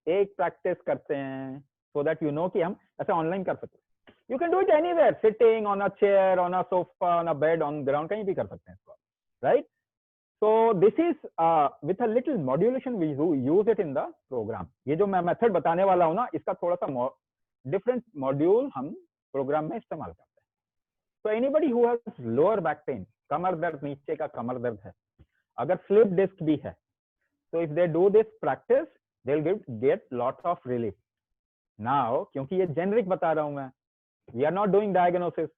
एक प्रैक्टिस करते हैं सो दैट यू नो कि हम ऐसे ऑनलाइन कर सकते हैं। You can do it anywhere, sitting on a chair, on a sofa, on a bed, on ground, कहीं भी कर सकते हैं इसको, right? So this is with a little modulation we use it in the program. ये जो मैं method बताने वाला हूँ ना, इसका थोड़ा सा डिफरेंट मॉड्यूल हम प्रोग्राम में इस्तेमाल करते हैं। So anybody who has lower back pain, कमर दर्द, नीचे का कमर दर्द है, अगर स्लिप डिस्क भी है, so if they do this practice they'll get lot of relief. Now क्योंकि ये जेनरिक बता रहा हूं मैं, we are not doing diagnosis.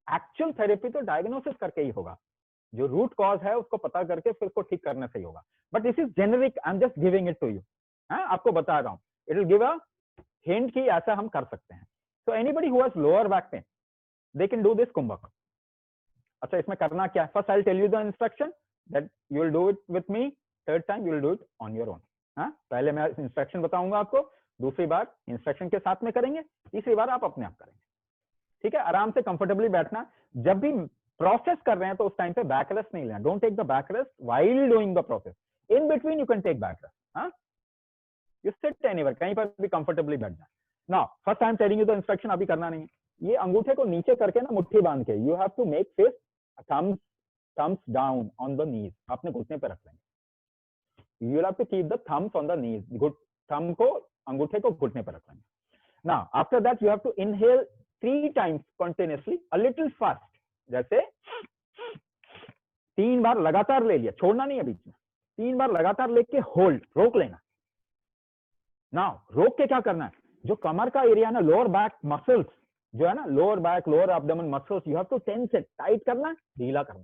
Actual therapy तो डायग्नोसिस करके ही होगा, जो रूट कॉज है उसको पता करके फिर उसको ठीक करने से ही होगा। But this is generic, I am just giving it to you, आपको बता रहा हूँ, it will give a hint कि ऐसा हम कर सकते हैं। So anybody who has lower back pain they can do this kumbhak. अच्छा, इसमें करना क्या है? First I will tell you the instruction that you will do it with me, third time you will do it on your own. पहले मैं instruction बताऊंगा आपको, दूसरी बार इंस्ट्रक्शन के साथ में करेंगे, तीसरी बार आप अपने आप करेंगे। ठीक है, आराम से कंफर्टेबली बैठना। जब भी प्रोसेस कर रहे हैं तो उस टाइम पे बैक रेस्ट नहीं लेना। Don't take the back rest while doing the process, in between you can take back rest. You sit anywhere, कहीं पर भी कंफर्टेबली बैठ जाए। Now first I am telling you the instruction, अभी करना नहीं है। ये अंगूठे को नीचे करके ना, मुट्ठी बांध के, you have to make face thumbs down on the knees, आपने घुटने पे रख लेंगे। You have to keep the thumbs on the knees, thumb को, अंगूठे को घुटने पे रख लेंगे। Now after that you have to inhale 3 times continuously, a little fast, जैसे 3 बार लगातार ले लिया, छोड़ना नहीं है बीच में, 3 बार लगातार लेके होल्ड, रोक लेना। नाउ रोक के क्या करना है, जो कमर का एरिया ना, लोअर बैक मसल्स जो है ना, lower back, lower abdomen muscles, you have to tense it, tight करना, ढीला करना।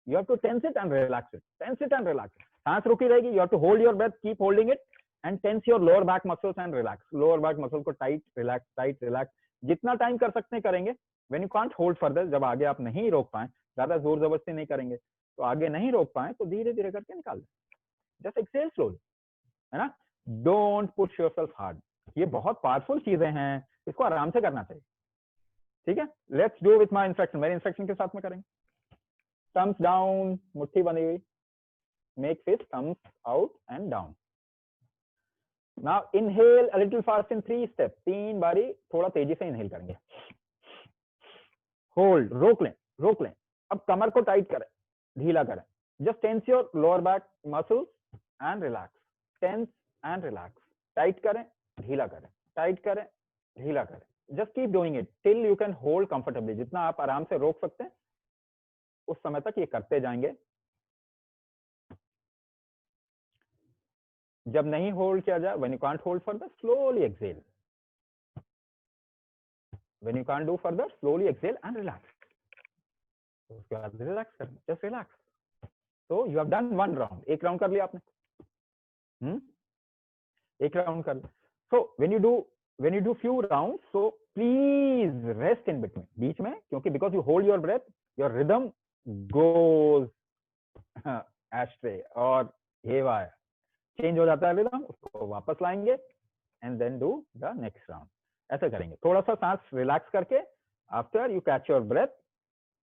You have to tense it and relax it, tense it and relax. सांस रुकी रहेगी, you have to hold your breath, keep holding it and tense your lower back muscles and relax. Lower back muscle को tight relax, tight relax, जितना time कर सकते हैं करेंगे। When you can't hold further, जब आगे आप नहीं रोक पाए, ज्यादा जोर जबरदस्ती नहीं करेंगे, तो आगे नहीं रोक पाए तो धीरे धीरे करके निकाल दें, जस्ट एक्सेल स्लोली, है ना। Don't push yourself hard. ये बहुत पावरफुल चीजें हैं, इसको आराम से करना चाहिए। ठीक है, let's do with my instruction, मेरे इंस्ट्रक्शन के साथ में करेंगे। थम्स डाउन, मुट्ठी बनी हुई, make face thumbs out and down. Now inhale a little fast in 3 steps, 3 बारी थोड़ा तेजी से इनहेल करेंगे। होल्ड, रोक लें, रोक लें। अब कमर को टाइट करें, ढीला करें। Just tense your lower back muscles and relax, tense and relax, tight करें, ढीला करें, टाइट करें, ढीला करें। Just keep doing it till you can hold comfortably. जितना आप आराम से रोक सकते हैं उस समय तक ये करते जाएंगे। जब नहीं होल्ड किया जाए, when you can't hold further, slowly exhale. When you can't do further, slowly exhale and relax. उसके बाद रिलैक्स करें, जस्ट रिलैक्स। तो यू हैव डन 1 राउंड, एक राउंड कर लिया आपने, एक राउंड कर लिया। So when you do few round, so please rest in between, बीच में, क्योंकि because you hold your breath, your rhythm goes astray और हेवायर, चेंज हो जाता है रिदम, उसको वापस लाएंगे and then do the next round. ऐसे करेंगे, थोड़ा सा सांस रिलैक्स करके, after you catch your breath,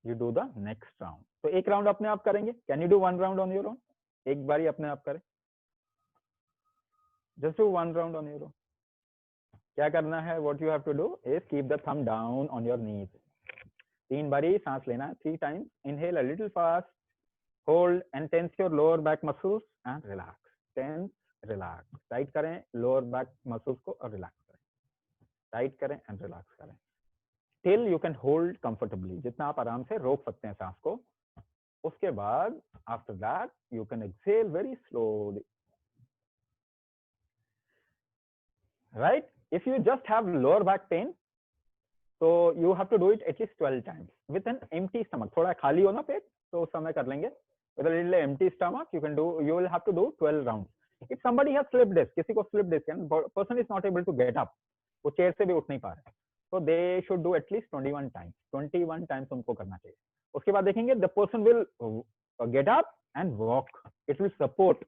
you do the next round. तो एक राउंड अपने आप करेंगे। Can you do 1 round on your own? एक बारी अपने आप करें, just do 1 round on your own. क्या करना है, what you have to do is keep the thumb down on your knees. 3 बारी सांस लेना है, 3 times. Inhale a little fast, hold and tense your lower back muscles and relax, tense, relax, tight करें lower back muscles को और relax करें, tight करें and relax करें till you can hold comfortably, जितना आप आराम से रोक सकते हैं सांस को। उसके बाद after that you can exhale very slowly, right. If you just have lower back pain, तो you have to do it at least 12 times with an empty stomach. थोड़ा खाली हो ना पेट, तो उस समय कर लेंगे। With a little empty stomach, you will have to do 12 rounds. If somebody has slip disc, किसी को slip disc है, person is not able to get up, वो चेयर से भी उठ नहीं पा रहे, so they should do at least 21 times. 21 times उनको करना चाहिए। उसके बाद देखेंगे the person will get up and walk. It will support,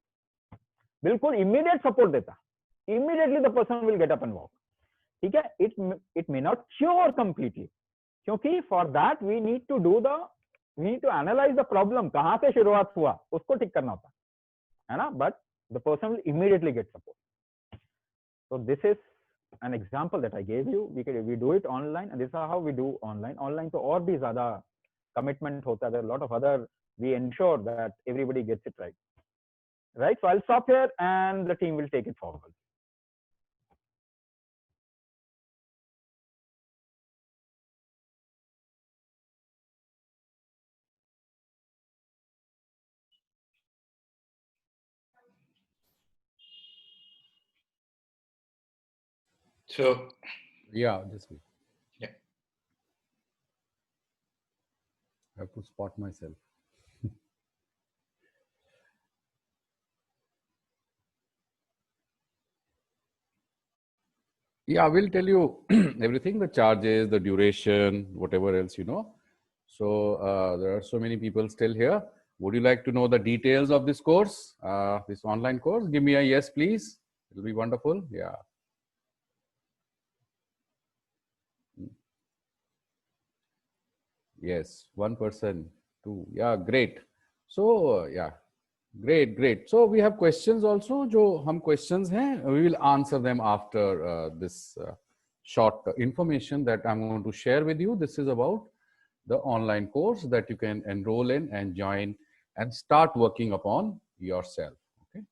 बिल्कुल इमीडिएट सपोर्ट देता. Immediately the person will get up and walk. ठीक है. It may not cure completely, क्योंकि for that we need to analyse the problem. कहां से शुरुआत हुआ उसको ठीक करना होता है ना. But the person will immediately get support. So this is an example that I gave you. We do it online, and this is how we do online. Online तो और भी ज़्यादा commitment होता है. There are a lot of other. We ensure that everybody gets it right. Right. So I'll stop here, and the team will take it forward. So, Yeah, this way. yeah. I have to spot myself. Yeah, I will tell you everything, the charges, the duration, whatever else, So there are so many people still here. Would you like to know the details of this course, this online course? Give me a yes, please. It'll be wonderful. Yeah. Yes, one person, two. Yeah, great. So, yeah, great. So we have questions also. जो हम questions हैं, we will answer them after this short information that I'm going to share with you. This is about the online course that you can enroll in and join and start working upon yourself. Okay,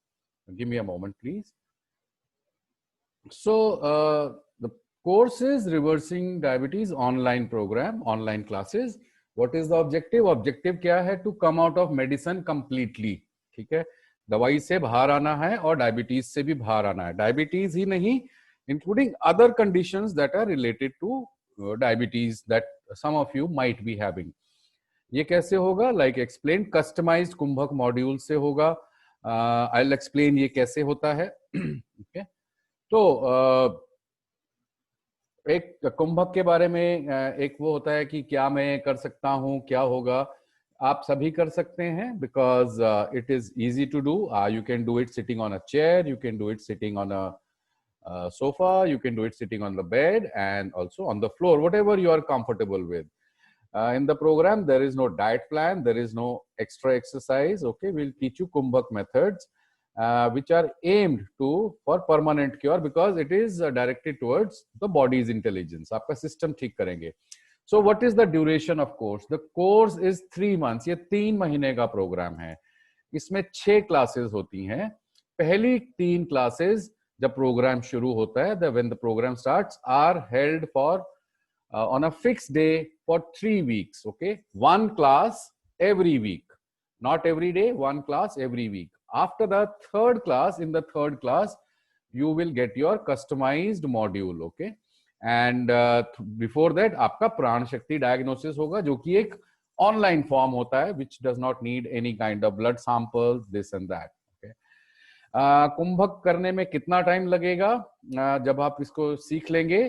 give me a moment, please. So the course is Reversing Diabetes online program, online classes. What is the objective? Objective क्या है? To come out of medicine completely. ठीक है, दवाई से बाहर आना है और डायबिटीज से भी बाहर आना है. डायबिटीज ही नहीं, including other conditions that are related to diabetes that some of you might be having. ये कैसे होगा? Like explained, customized कुंभक मॉड्यूल से होगा. I'll explain ये कैसे होता है. Okay. तो एक कुंभक के बारे में एक वो होता है कि क्या मैं कर सकता हूँ, क्या होगा. आप सभी कर सकते हैं, because it is easy to do. You can do it sitting on a chair, you can do it sitting on a sofa, you can do it sitting on the bed, and also on the floor, whatever you are comfortable with. In the program, there is no diet plan, there is no extra exercise. Okay, we'll teach you kumbhak methods which are aimed for permanent cure, because it is directed towards the body's intelligence. आपका system ठीक करेंगे. So what is the duration of course? The course is 3 months. ये 3 महीने का programme है. इसमें 6 classes होती हैं. पहली 3 क्लासेस जब प्रोग्राम शुरू होता है, when the program starts, are held for on a fixed day for 3 weeks. Okay, 1 class every week, not every day, 1 class every week. After the 3rd class, in the 3rd class, you will get your customized module. Okay, and before that आपका प्राण shakti diagnosis होगा, जो कि एक online form होता है, which does not need any kind of blood samples, this and that. Okay, कुंभक करने में कितना टाइम लगेगा? जब आप इसको सीख लेंगे,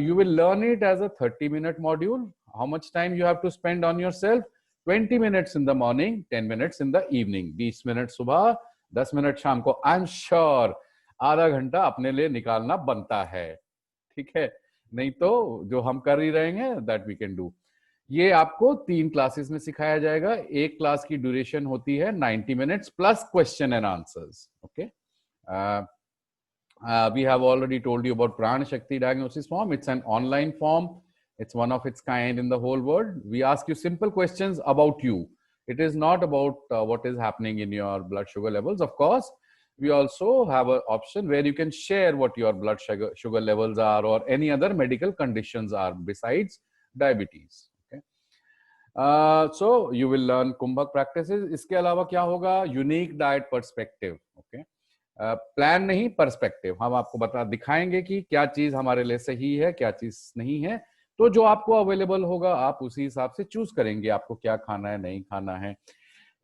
you will learn it as a 30-minute module. How much time you have to spend on yourself? 20 minutes in the morning, 10 minutes in the evening. 20 minute सुबह, 10 मिनट शाम को. आई एम श्योर आधा घंटा अपने लिए निकालना बनता है. ठीक है, नहीं तो जो हम कर ही रहेंगे, दैट वी कैन डू. ये आपको 3 क्लासेस में सिखाया जाएगा. एक क्लास की ड्यूरेशन होती है 90 minutes plus question and answers. Okay, we have already told you about Pran Shakti diagnosis form. It's an online form. It's one of its kind in the whole world. We ask you simple questions about you. It is not about what is happening in your blood sugar levels. Of course, we also have an option where you can share what your blood sugar levels are, or any other medical conditions are besides diabetes. Okay. So you will learn Kumbhak practices. इसके अलावा क्या होगा? Unique diet perspective. Okay. Plan नहीं, perspective. हम आपको दिखाएंगे कि क्या चीज हमारे लिए सही है, क्या चीज नहीं है. तो जो आपको अवेलेबल होगा, आप उसी हिसाब से चूज करेंगे आपको क्या खाना है, नहीं खाना है.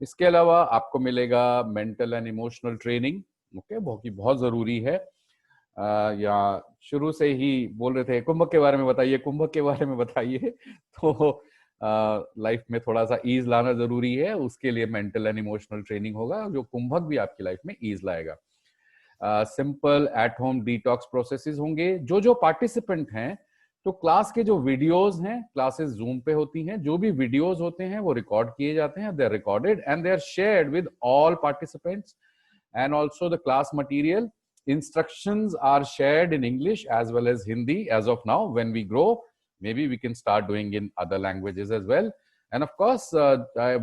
इसके अलावा आपको मिलेगा mental and emotional training. Okay, बहुत जरूरी है. या शुरू से ही बोल रहे थे कुंभक के बारे में बताइए, कुंभक के बारे में बताइए. तो लाइफ में थोड़ा सा ईज लाना जरूरी है, उसके लिए मेंटल एंड इमोशनल ट्रेनिंग होगा, जो कुंभक भी आपकी लाइफ में ईज लाएगा। Simple at home detox processes होंगे। जो जो पार्टिसिपेंट हैं, तो क्लास के जो वीडियोस हैं, क्लासेस जूम पे होती हैं, जो भी वीडियोस होते हैं वो रिकॉर्ड किए जाते हैं, they are recorded and they are shared with all participants, and also the class material instructions are shared in English as well as Hindi as of now. When we grow, maybe we can start doing in other languages as well. And of course,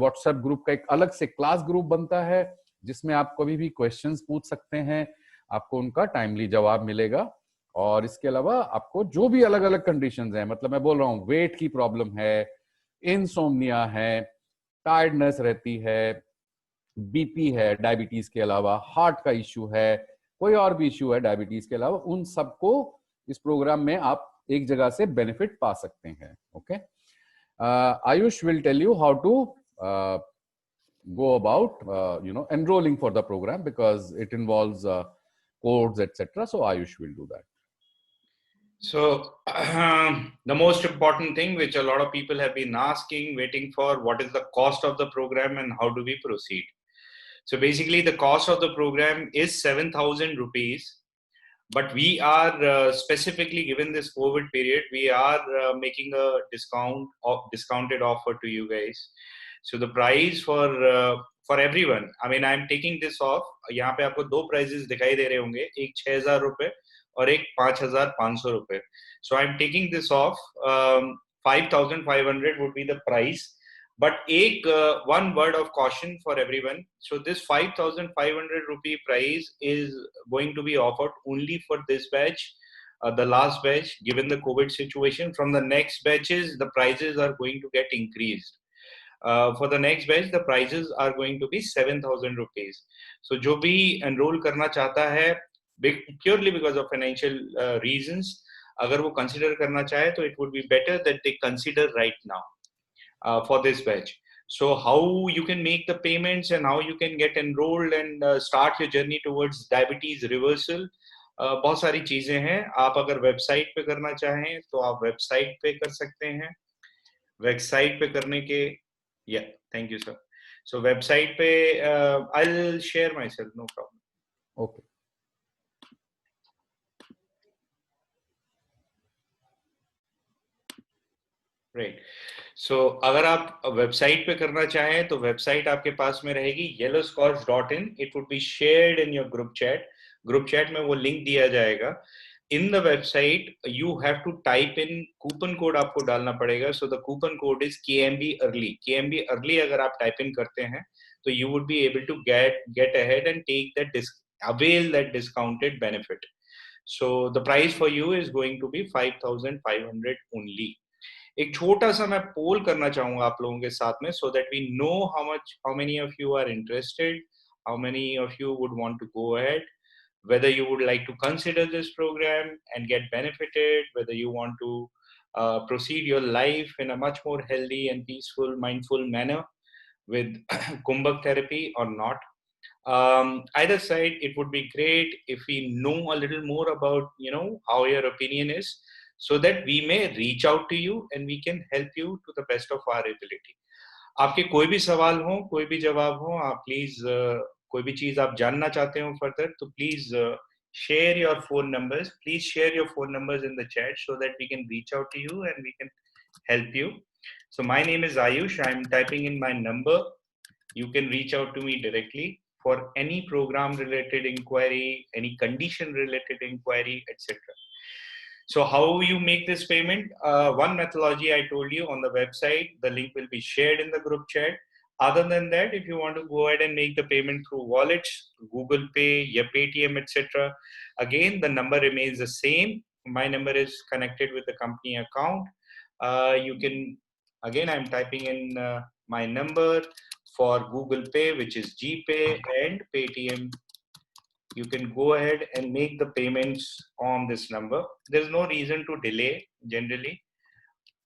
WhatsApp group का एक अलग से class group बनता है, जिसमें आप कभी भी क्वेश्चंस पूछ सकते हैं, आपको उनका टाइमली जवाब मिलेगा। और इसके अलावा आपको जो भी अलग अलग कंडीशंस हैं, मतलब मैं बोल रहा हूँ वेट की प्रॉब्लम है, इंसोम्निया है, टायर्डनेस रहती है, बीपी है, डायबिटीज के अलावा हार्ट का इश्यू है, कोई और भी इश्यू है डायबिटीज के अलावा, उन सबको इस प्रोग्राम में आप एक जगह से बेनिफिट पा सकते हैं। Okay, Ayush will tell you how to go about enrolling for the program, because it involves codes, etc. So Ayush will do that. So the most important thing which a lot of people have been asking, waiting for, what is the cost of the program and how do we proceed? So basically the cost of the program is 7,000 rupees, but we are specifically, given this COVID period, we are making a discounted offer to you guys. So the price for everyone, I mean, I'm taking this off. यहाँ पे आपको दो prices दिखाई दे रहे होंगे, एक 6,000 रुपए और एक 5,500 रुपए. So I'm taking this off. 5,500 would be the price. But one word of caution for everyone. So this 5,500 rupee price is going to be offered only for this batch, the last batch, given the COVID situation. From the next batches, the prices are going to get increased. For the next batch, the prices are going to be 7,000 rupees. So जो भी enroll करना चाहता है, purely because of financial reasons, अगर वो consider करना चाहे, तो it would be better that they consider right now. For this batch. So how you can make the payments and how you can get enrolled and start your journey towards diabetes reversal, बहुत सारी चीजें हैं. आप अगर website पे करना चाहें तो आप वेबसाइट पे कर सकते हैं. वेबसाइट पे करने के thank you sir. So website पे I'll share myself, no problem. Okay. Right. So अगर आप वेबसाइट पे करना चाहें तो वेबसाइट आपके पास में रहेगी yellowscorch.in. It would be shared in your group chat. Group chat में वो लिंक दिया जाएगा. In the website you have to type in coupon code, आपको डालना पड़ेगा. So the coupon code is KMB early. KMB early अगर आप type in करते हैं तो you would be able to get ahead and take that avail that discounted benefit. So the price for you is going to be 5,500 only. एक छोटा सा मैं पोल करना चाहूंगा आप लोगों के साथ में, so that we know how many of you are interested, how many of you would want to go ahead, whether you would like to consider this program and get benefited, whether you want to proceed your life in a much more healthy and peaceful, mindful manner with Kumbhak therapy or not. Either side, it would be great if we know a little more about, how your opinion is, so that we may reach out to you and we can help you to the best of our ability. आपके कोई भी सवाल हो, कोई भी जवाब हो, आप प्लीज कोई भी चीज आप जानना चाहते हो फर्दर, तो please share your phone numbers. Please share your phone numbers in the chat so that we can reach out to you and we can help you. So my name is Ayush. I'm typing in my number. You can reach out to me directly for any program related inquiry, any condition related inquiry, etc. So how you make this payment? One methodology I told you on the website, the link will be shared in the group chat. Other than that, if you want to go ahead and make the payment through wallets, Google Pay, Paytm, etc., again, the number remains the same. My number is connected with the company account. You can, again, I'm typing in my number for Google Pay, which is GPay, and Paytm. You can go ahead and make the payments on this number. There's no reason to delay generally.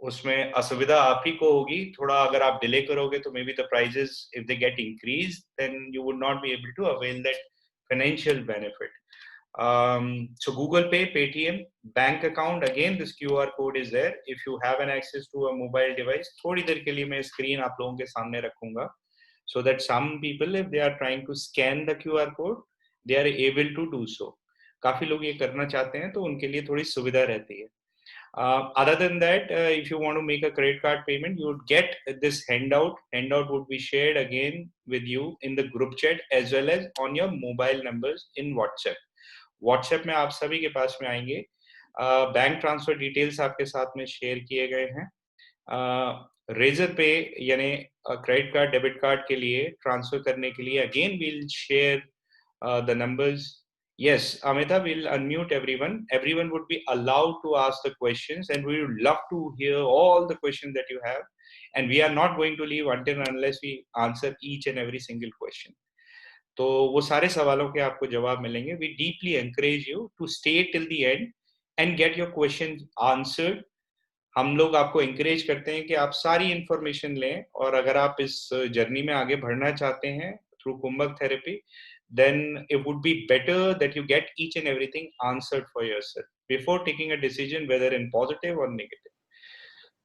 उसमें असुविधा आप ही को होगी थोड़ा, अगर आप delay करोगे तो maybe the prices, if they get increased, then you would not be able to avail that financial benefit. So Google Pay, Paytm, bank account, again this QR code is there. If you have an access to a mobile device, थोड़ी देर के लिए मैं screen आप लोगों के सामने रखूंगा, so that some people, if they are trying to scan the QR code, they are able to do so. काफी लोग ये करना चाहते हैं, तो उनके लिए थोड़ी सुविधा रहती है. Other than that, if you want to make a credit card payment, you would get this handout. Handout would be shared again with you in the group chat as well as on your mobile numbers in WhatsApp. WhatsApp में आप सभी के पास में आएंगे. Bank transfer details आपके साथ में share किए गए हैं. रेजर पे यानी क्रेडिट कार्ड डेबिट कार्ड के लिए ट्रांसफर करने के लिए again we'll share the numbers. Yes, Amita will unmute everyone. Everyone would be allowed to ask the questions, and we would love to hear all the questions that you have. And we are not going to leave until and unless we answer each and every single question. तो वो सारे सवालों के आपको जवाब मिलेंगे. We deeply encourage you to stay till the end and get your questions answered. हम लोग आपको encourage करते हैं कि आप सारी information लें, और अगर आप इस जर्नी में आगे बढ़ना चाहते हैं through कुंभक therapy, then it would be better that you get each and everything answered for yourself before taking a decision whether in positive or negative.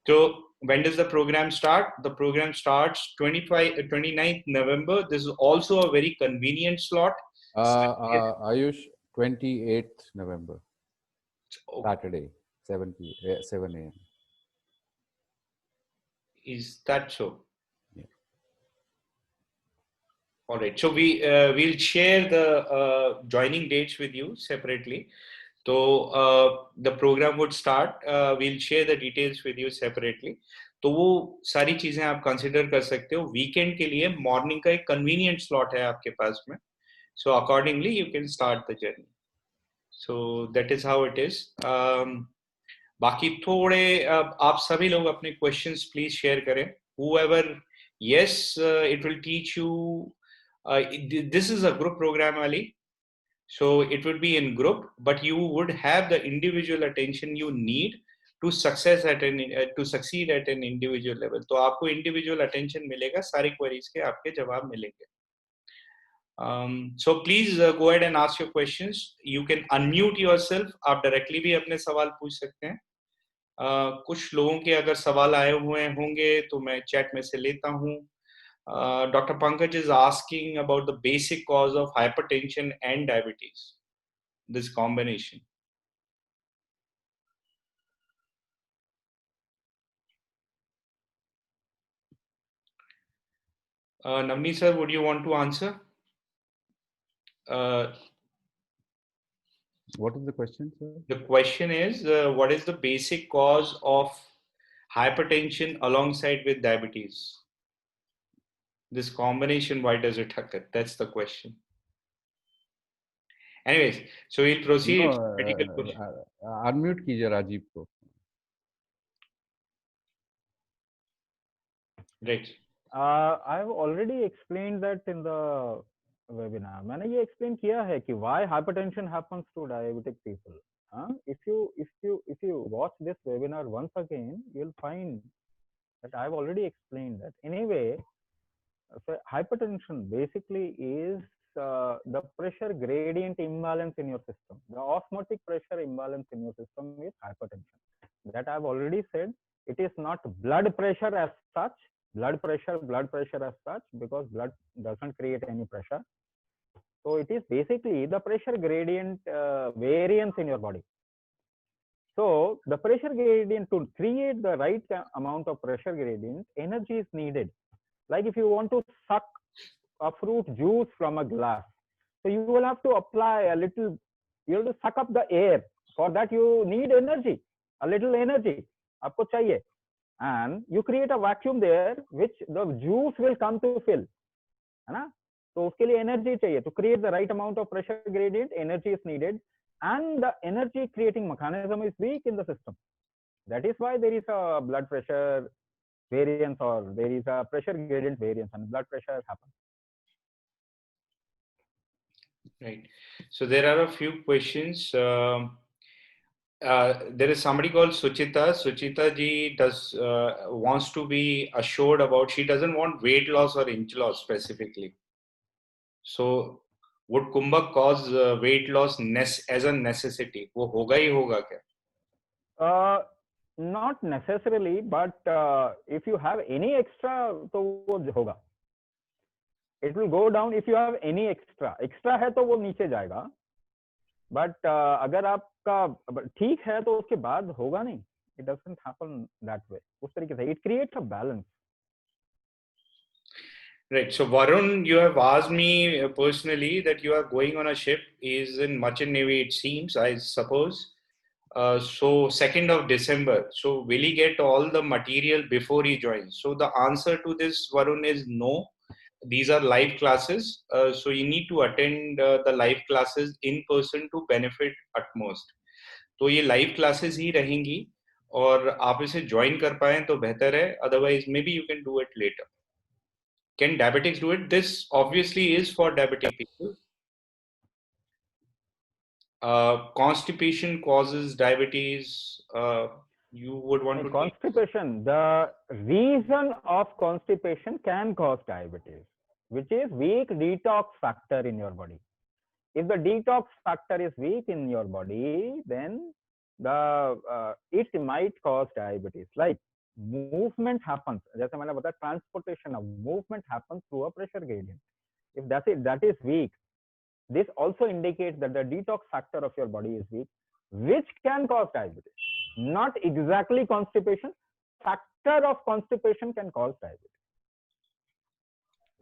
So when does the program start? The program starts 29th November. This is also a very convenient slot. Ayush, 28th November, Okay. Saturday, 7 a.m. Is that so? Yeah. All right. So we'll share the joining dates with you separately. So the program would start. We'll share the details with you separately. तो वो सारी चीजें आप consider कर सकते हो. Weekend के लिए मॉर्निंग का एक कन्वीनियंट स्लॉट है आपके पास में. So accordingly you can start the journey. So that is how it is. बाकी थोड़े आप सभी लोग अपने questions please share करें. Whoever, yes, it will teach you. This is a group program, Ali. So it would be in group, but you would have the individual attention you need to succeed at an individual level. तो आपको individual attention मिलेगा, सारी queries के आपके जवाब मिलेंगे. So please go ahead and ask your questions. You can unmute yourself. आप directly भी अपने सवाल पूछ सकते हैं. कुछ लोगों के अगर सवाल आए हुए होंगे तो मैं chat में से लेता हूँ. Dr. Pankaj is asking about the basic cause of hypertension and diabetes, this combination. Navneet sir, would you want to answer? What is the question, sir? The question is, what is the basic cause of hypertension alongside with diabetes? This combination, why does it occur? That's the question. Anyways, so we'll proceed. No, unmute कीजिए राजीव को. Right. I've already explained that in the webinar. मैंने ये explain किया है कि why hypertension happens to diabetic people. If you watch this webinar once again, you'll find that I've already explained that. Anyway, so hypertension basically is the pressure gradient imbalance in your system. The osmotic pressure imbalance in your system is hypertension. That I've already said. It is not blood pressure as such. Blood pressure as such, because blood doesn't create any pressure. So it is basically the pressure gradient variance in your body. So the pressure gradient, to create the right amount of pressure gradient, energy is needed. Like if you want to suck a fruit juice from a glass, so you will have to apply a little, you have to suck up the air. For that you need energy, a little energy आपको चाहिए. And you create a vacuum there which the juice will come to fill, है ना? तो उसके लिए energy चाहिए. To create the right amount of pressure gradient, energy is needed, and the energy creating mechanism is weak in the system. That is why there is a blood pressure variance, or there is a pressure gradient variance, and blood pressure happens. Right. So there are a few questions. There is somebody called Suchita. Suchita ji wants to be assured about, she doesn't want weight loss or inch loss specifically. So would kumbhak cause weight loss as a necessity? वो होगा ही होगा क्या? Not necessarily, but if you have any extra, तो वो होगा. It will go down if you have any extra. Extra है तो वो नीचे जाएगा. But अगर आपका ठीक है तो उसके बाद होगा नहीं. It doesn't happen that way. उस तरीके से it creates a balance. Right. So Varun, you have asked me personally that you are going on a ship. Is in Merchant Navy, it seems, I suppose. So 2nd of December. So will he get all the material before he joins? So the answer to this, Varun, is no. These are live classes. So you need to attend the live classes in person to benefit utmost. तो ये live classes ही रहेंगी और आप इसे join कर पाएं तो बेहतर है. Otherwise, maybe you can do it later. Can diabetics do it? This obviously is for diabetic people. Constipation causes diabetes. You would want to constipation. The reason of constipation can cause diabetes, which is weak detox factor in your body. If the detox factor is weak in your body, then it might cause diabetes. Like movement happens, जैसे मैंने बताया, transportation of movement happens through a pressure gradient. If that is weak, this also indicates that the detox factor of your body is weak, which can cause diabetes. Not exactly constipation. Factor of constipation can cause diabetes.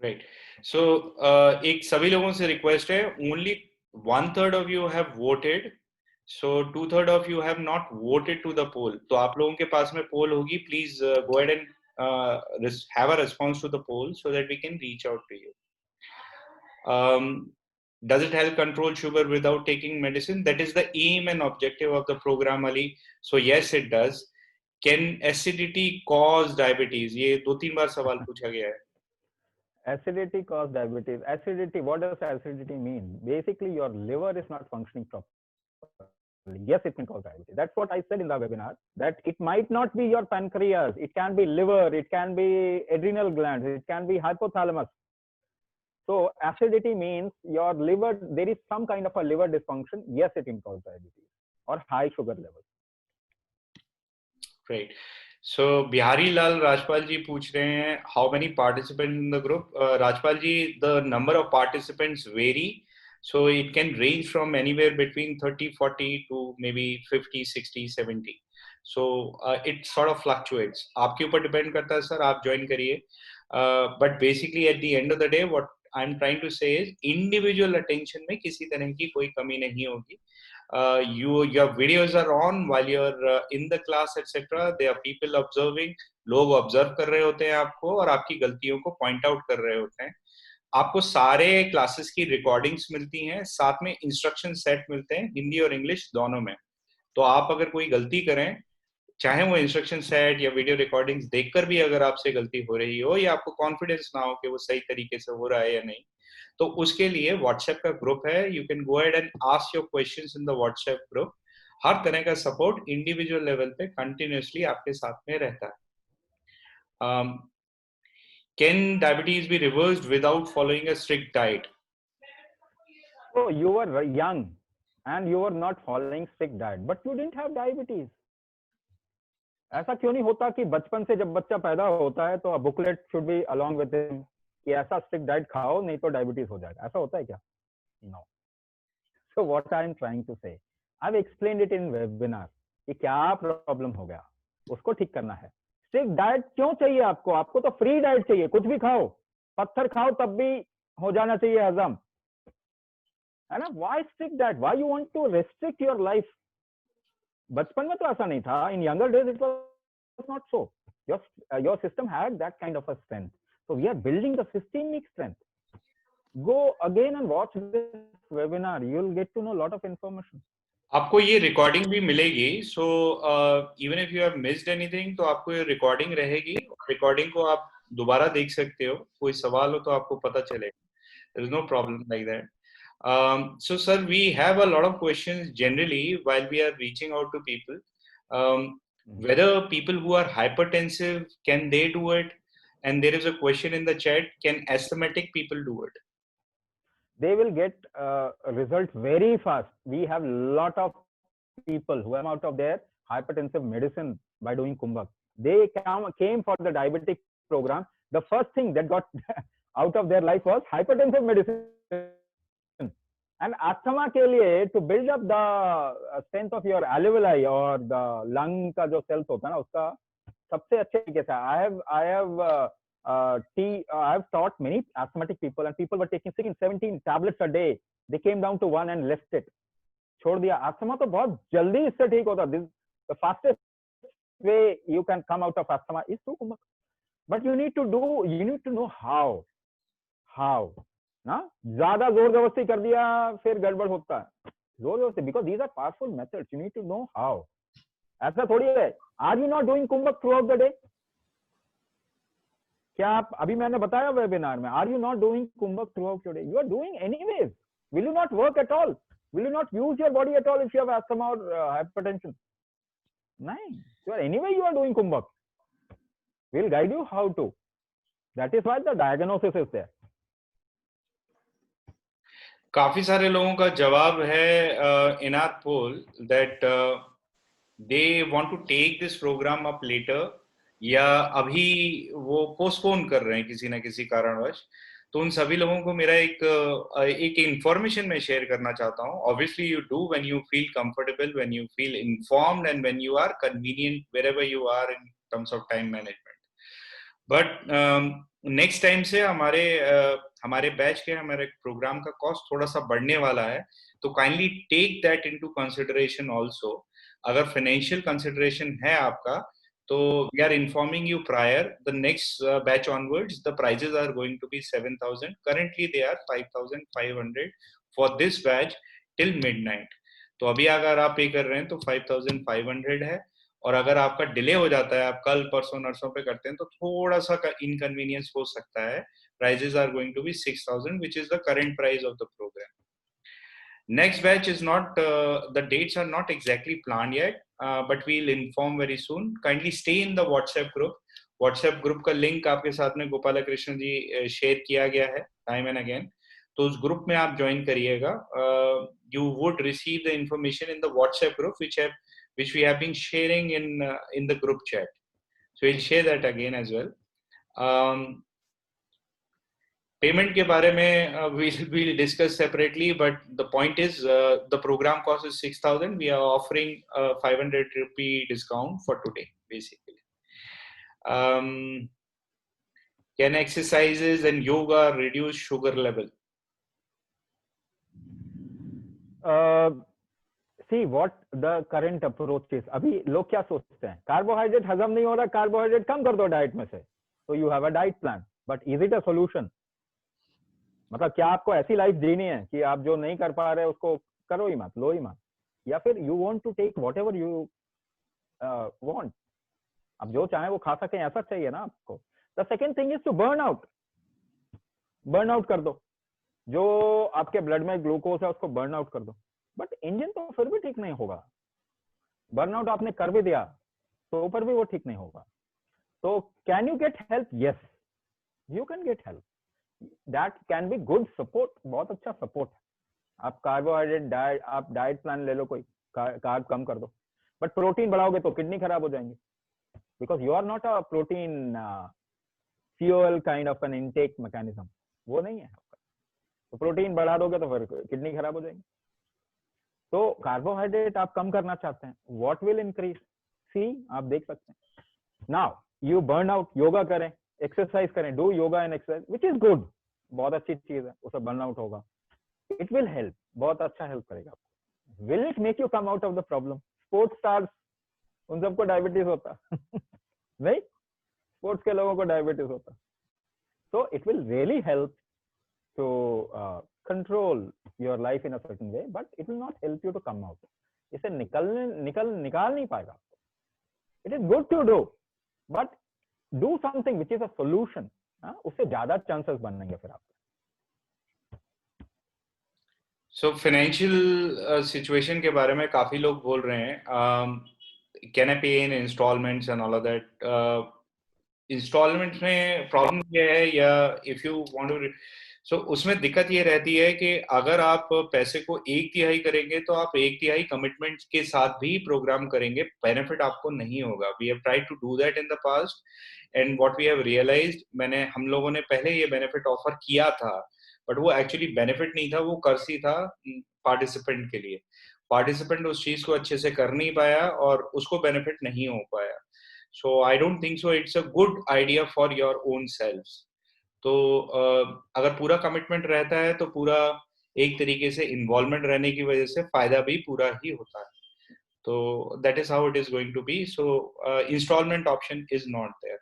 Right. So एक सभी लोगों से request है, only 1/3 of you have voted. So 2/3 of you have not voted to the poll. तो आप लोगों के पास में poll होगी. Please go ahead and have a response to the poll so that we can reach out to you. Does it help control sugar without taking medicine? That is the aim and objective of the program, Ali. So yes, it does. Can acidity cause diabetes? ये 2-3 बार सवाल पूछा गया है. Acidity cause diabetes. Acidity, what does acidity mean? Basically, your liver is not functioning properly. Yes, it can cause diabetes. That's what I said in the webinar, that it might not be your pancreas. It can be liver, it can be adrenal glands, it can be hypothalamus. So acidity means your liver, there is some kind of a liver dysfunction. Yes, it can cause diabetes or high sugar levels. Right. So Bihari Lal Rajpal ji पूछ रहे हैं, how many participants in the group? Rajpal ji, the number of participants vary. So it can range from anywhere between 30, 40 to maybe 50, 60, 70. So it sort of fluctuates. आपके ऊपर depend करता है sir, आप join करिए. But basically at the end of the day, what I'm trying to say is individual attention में किसी तरह की कोई कमी नहीं होगी. Your videos are on while you're in the class, etc. There are people observing. लोग observe कर रहे होते हैं आपको और आपकी गलतियों को point out कर रहे होते हैं. आपको सारे क्लासेस की रिकॉर्डिंग्स मिलती हैं, साथ में इंस्ट्रक्शन सेट मिलते हैं हिंदी और इंग्लिश दोनों में. तो आप अगर कोई गलती करें, चाहे वो इंस्ट्रक्शन सेट या वीडियो रिकॉर्डिंग्स देखकर भी अगर आपसे गलती हो रही हो या आपको कॉन्फिडेंस ना हो कि वो सही तरीके से हो रहा है या नहीं, तो उसके लिए व्हाट्सएप का ग्रुप है. You can go ahead and ask your questions in the WhatsApp group. हर तरह का सपोर्ट इंडिविजुअल लेवल पे कंटिन्यूअसली आपके साथ में रहता है. Can diabetes be reversed without following a strict diet? So you were young and you were not following strict diet, but you didn't have diabetes. ऐसा क्यों नहीं होता कि बचपन से जब बच्चा पैदा होता है तो booklet should be along with him कि ऐसा स्ट्रिक्ट डाइट खाओ नहीं तो डायबिटीज हो जाएगा? ऐसा होता है क्या? No. So what I am trying to say, I have explained it in webinar कि क्या प्रॉब्लम हो गया, उसको ठीक करना है. स्ट्रिक्ट डाइट क्यों चाहिए आपको? आपको तो फ्री डाइट चाहिए, कुछ भी खाओ, पत्थर खाओ तब भी हो जाना चाहिए हजम, है ना? Why strict diet? Why you want to restrict your life? बचपन में तो ऐसा नहीं था. In younger days it was not so. Your system had that kind of a strength. So we are building the systemic strength. Go again and watch this webinar. You'll get to know a lot of information. आपको ये recording भी मिलेगी. So even if you have missed anything, तो आपको ये recording रहेगी. Recording को आप दोबारा देख सकते हो. कोई सवाल हो तो आपको पता चलेगा. There is no problem like that. So sir, we have a lot of questions generally while we are reaching out to people. Whether people who are hypertensive, can they do it? And there is a question in the chat, can asthmatic people do it? they will get results very fast. We have lot of people who come out of their hypertensive medicine by doing Kumbhak. They came for the diabetic program. The first thing that got out of their life was hypertensive medicine. And asthma के लिए to build up the strength of your alveoli or the lung का जो cells होता है ना, उसका सबसे अच्छे तरीके से I have taught many asthmatic people, and people were taking 16, 17 tablets a day. They came down to 1 and left it. छोड़ दिया. asthma तो बहुत जल्दी इससे ठीक होता. This the fastest way you can come out of asthma is through Kumbhak. But you need to know how ना. ज्यादा जोर जबरदस्ती कर दिया फिर गड़बड़ होता है. जोर जबरदस्ती, because these are powerful methods. You need to know how. ऐसा थोड़ी है. Are you not doing Kumbhak throughout the day? क्या आप, अभी मैंने बताया वेबिनार में, are you not doing kumbhak throughout your day? You are doing anyways. Will you not work at all? Will you not use your body at all if you have asthma और hypertension? नहीं, you are anyway you are doing kumbhak. Will guide you how to. That is why the diagnosis is there. काफी सारे लोगों का जवाब है in our poll that they want to take this program up later, या अभी वो पोस्टपोन कर रहे हैं किसी ना किसी कारणवश. तो उन सभी लोगों को मेरा एक इंफॉर्मेशन मैं शेयर करना चाहता हूँ. Obviously you do when you feel comfortable, when you feel informed and when you are convenient wherever you are in terms of time management. But next time से हमारे बैच के हमारे प्रोग्राम का cost थोड़ा सा बढ़ने वाला है. तो kindly take that into consideration also. अगर फाइनेंशियल कंसिडरेशन है आपका, so we are informing you prior. The next batch onwards, the prices are going to be 7,000. Currently, they are 5,500 for this batch till midnight. तो अभी अगर आप पे कर रहे हैं तो 5,500 है. और अगर आपका डिले हो जाता है, आप कल परसों नरसों पे करते हैं, तो थोड़ा सा इनकन्वीनियंस हो सकता है. Prices are going to be 6,000, which is the current price of the program. Next batch is not, the dates are not exactly planned yet, but we'll inform very soon. Kindly stay in the WhatsApp group. WhatsApp group का link आपके साथ में Gopal Krishna ji share किया गया है time and again. तो उस group में आप ज्वाइन करिएगा. You would receive the information in the WhatsApp group which we have been sharing in the group chat. So we'll share that again as well. Payment के बारे में we'll discuss separately, but the point is the program cost is 6,000. We are offering a 500 rupee discount for today, basically. Can exercises and yoga reduce sugar level? See what the current approach is. अभी लोग क्या सोचते हैं, carbohydrate हजम नहीं हो रहा, carbohydrate कम कर दो डाइट में से. So you have a diet plan, but is it a solution? मतलब क्या आपको ऐसी लाइफ जीनी है कि आप जो नहीं कर पा रहे उसको करो ही मत, लो ही मत, या फिर you want to take whatever you want. आप जो चाहे वो खा सकें, ऐसा चाहिए ना आपको. The second thing is to burn out कर दो. जो आपके ब्लड में ग्लूकोज है उसको बर्न आउट कर दो. बट इंजन तो फिर भी ठीक नहीं होगा. बर्न आउट आपने कर भी दिया तो ऊपर भी वो ठीक नहीं होगा. तो can you get help? Yes, you can get help. That can be good support. बहुत अच्छा सपोर्ट है. आप कार्बोहाइड्रेट डाइट, आप डाइट प्लान ले लो, कोई कार्ब कम कर दो. बट प्रोटीन बढ़ाओगे तो किडनी खराब हो जाएंगे, because you are not a protein fuel kind of an intake mechanism. वो नहीं है. तो प्रोटीन बढ़ा दोगे तो फिर किडनी खराब हो जाएगी. तो कार्बोहाइड्रेट आप कम करना चाहते हैं, व्हाट विल इंक्रीज? सी आप देख सकते हैं. Now you burn out, yoga करें, एक्सरसाइज करें, do yoga and exercise, which is good. बहुत अच्छी चीज है, उससे बर्न आउट होगा. इट विल हेल्प, बहुत अच्छा हेल्प करेगा. Will it make you come out of the problem? Sports stars, उन सबको डायबिटीज होता नहीं, स्पोर्ट्स के लोगों को डायबिटीज होता. So it will really help to control your life in a certain way, but it will not help you to come out. इसे निकाल नहीं पाएगा. It is good to do, but do something which is a solution. उससे ज्यादा chances बनेंगे फिर आपको. So financial situation के बारे में काफी लोग बोल रहे हैं. Can I pay in installments and all of that? Installment में प्रॉब्लम ये है, या if you want to, so उसमें दिक्कत ये रहती है कि अगर आप पैसे को 1/3 करेंगे तो आप 1/3 कमिटमेंट के साथ भी प्रोग्राम करेंगे, बेनिफिट आपको नहीं होगा. We have tried to do that in the past, and what we have realized, हम लोगों ने पहले ये बेनिफिट ऑफर किया था, बट वो एक्चुअली बेनिफिट नहीं था, वो कर्सी था पार्टिसिपेंट के लिए. पार्टिसिपेंट उस चीज को अच्छे से कर नहीं पाया और उसको बेनिफिट नहीं हो पाया. So I don't think so it's a good idea for your own selves. तो अगर पूरा कमिटमेंट रहता है तो पूरा एक तरीके से इन्वॉल्वमेंट रहने की वजह से फायदा भी पूरा ही होता है. तो that is how it is going to be. So installment option is not there.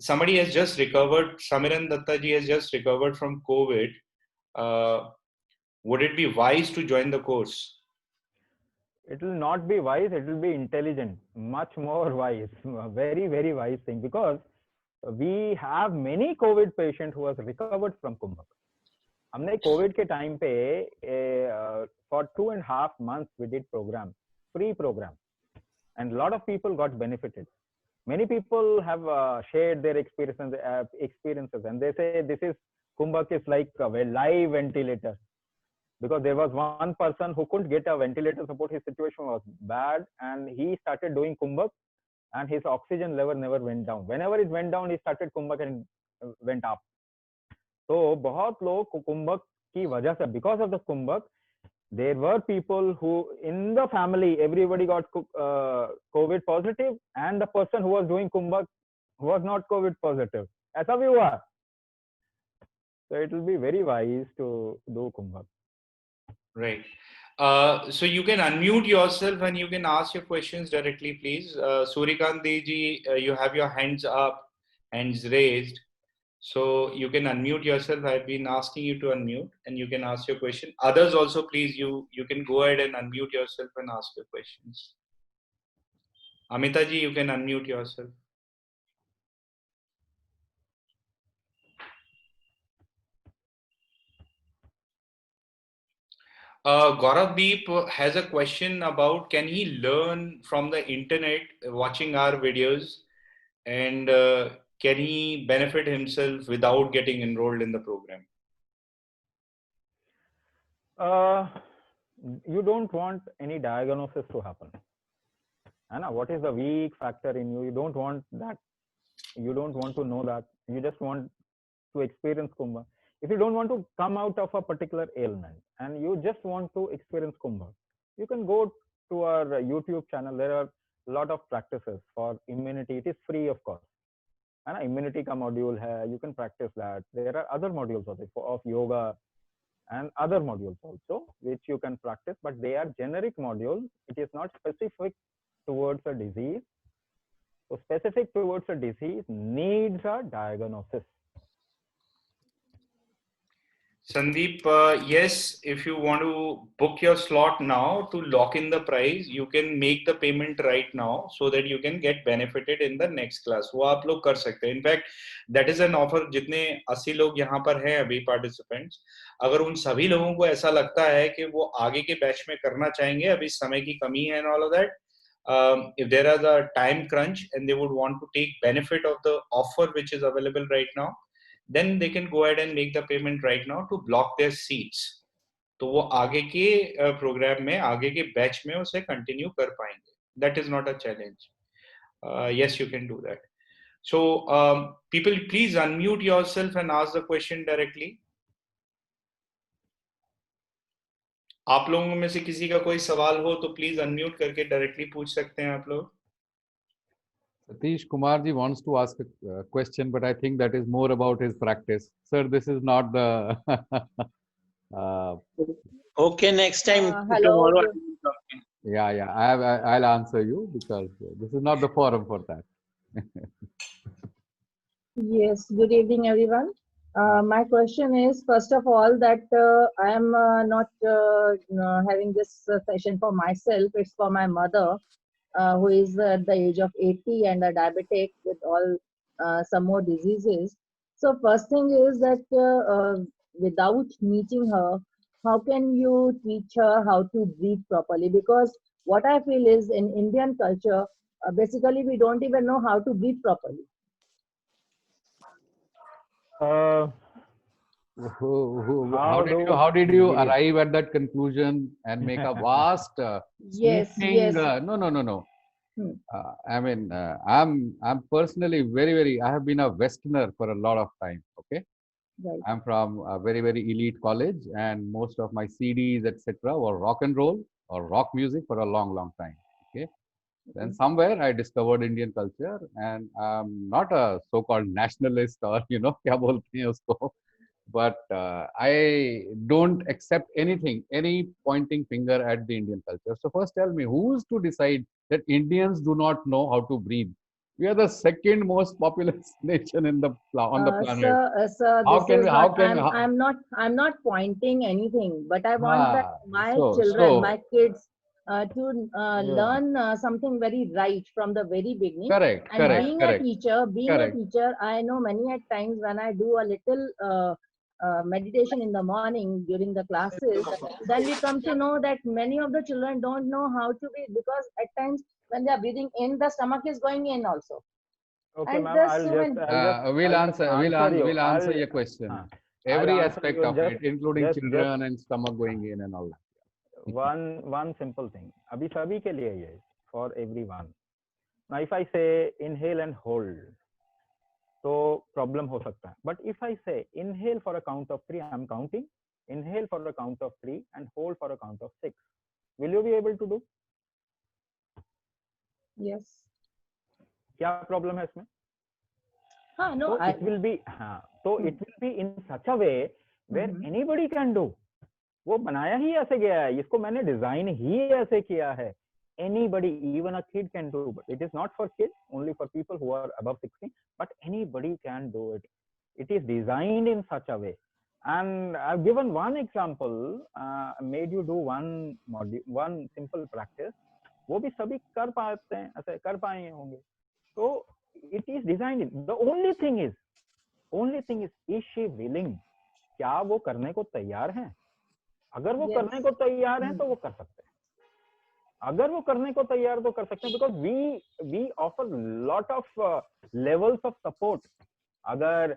Somebody has just recovered, Samiran Datta ji has just recovered from COVID. Would it be wise to join the course? It will not be wise, it will be intelligent, much more wise, very, very wise thing, because we have many COVID patients who has recovered from Kumbh. हमने Covid के time पे for 2.5 months we did program, free program, and a lot of people got benefited. Many people have shared their experiences, and they say this is Kumbh is like a live ventilator, because there was one person who couldn't get a ventilator support. His situation was bad, and he started doing Kumbh, and his oxygen level never went down. Whenever it went down, he started Kumbh and went up. तो बहुत लोग कुंभक की वजह से, because of the कुंभक, there were people who in the family everybody got COVID positive, and the person who was doing kumbhak was not COVID positive. ऐसा भी हुआ. So it will be very wise to do kumbhak. Right. So you can unmute yourself and you can ask your questions directly, please. Surikant ji, you have your hands up, hands raised. So you can unmute yourself. I've been asking you to unmute and you can ask your question. Others also, please, you can go ahead and unmute yourself and ask your questions. Amita ji, you can unmute yourself. Gaurav Deep has a question about, can he learn from the internet watching our videos, and can he benefit himself without getting enrolled in the program? You don't want any diagnosis to happen. Anna, what is the weak factor in you? You don't want that. You don't want to know that. You just want to experience Kumbh. If you don't want to come out of a particular ailment and you just want to experience Kumbh, you can go to our YouTube channel. There are a lot of practices for immunity. It is free, of course. And immunity ka module hai, you can practice that. There are other modules of yoga and other modules also which you can practice, but they are generic modules. It is not specific towards a disease. So specific towards a disease needs a diagnosis. Sandeep, yes, if you want to book your slot now to lock in the price, you can make the payment right now so that you can get benefited in the next class. वो आप लोग कर सकते हैं. In fact, that is an offer. जितने 80 लोग यहाँ पर हैं अभी participants, अगर उन सभी लोगों को ऐसा लगता है कि वो आगे के बैच में करना चाहेंगे, अभी समय की कमी है and all of that, if there is a time crunch and they would want to take benefit of the offer which is available right now, then they can go ahead and make the payment right now to block their seats. तो वो आगे के programme में, आगे के batch में उसे continue कर पाएंगे. That is not a challenge. Yes, you can do that. So people, please unmute yourself and ask the question directly. आप लोगों में से किसी का कोई सवाल हो तो प्लीज अनम्यूट करके डायरेक्टली पूछ सकते हैं आप लोग. Satish Kumar ji wants to ask a question, but I think that is more about his practice. Sir, this is not the... Okay, next time. Hello. Tomorrow. Yeah, I'll answer you because this is not the forum for that. Yes, good evening, everyone. My question is, first of all, that I am not having this session for myself. It's for my mother, who is at the age of 80 and a diabetic with all some more diseases. So first thing is that without meeting her, how can you teach her how to breathe properly? Because what I feel is in Indian culture, basically we don't even know how to breathe properly. How did you arrive at that conclusion and make a vast Yes, sweeping? yes. No. Hmm. I'm personally very. I have been a Westerner for a lot of time. Okay, Right. I'm from a very elite college, and most of my CDs, etc., were rock and roll or rock music for a long time. Okay. Then somewhere I discovered Indian culture, and I'm not a so-called nationalist or क्या बोलते हैं उसको, but I don't accept anything, any pointing finger at the Indian culture. So first tell me, who's to decide that Indians do not know how to breathe? We are the second most populous nation in the on the planet. Sir, How this can is we? not. I'm not pointing anything, but I want that my children, my kids, to learn something very right from the very beginning. Correct. And being a teacher, I know many at times when I do a little meditation in the morning during the classes, then we come to know that many of the children don't know how to breathe, because at times when they are breathing in, the stomach is going in also. Okay, And ma'am, We'll answer your question. Every answer aspect you of it, including just children and stomach going in and all that. one simple thing. अभी सभी के लिए ये for everyone. Now, if I say inhale and hold, तो problem हो सकता है. But if I say inhale for a count of 3, I'm counting. Inhale for a count of 3 and hold for a count of 6. Will you be able to do? Yes. क्या problem है इसमें? No, so it will be it will be in such a way where anybody can do. वो बनाया ही ऐसे गया है, इसको मैंने डिजाइन ही ऐसे किया है. Anybody, even a kid can do, but it is not for kids, only for people who are above 16, but anybody can do it. It is designed in such a way. And I've given one example, made you do one module, one simple practice. वो भी सभी कर पाते हैं, ऐसे कर पाए होंगे. So it is designed in. The only thing is she willing? क्या वो करने को तैयार हैं? अगर वो करने को तैयार हैं तो वो कर सकते हैं. अगर वो करने को तैयार तो कर सकते हैं, because we offer lot of levels of support. अगर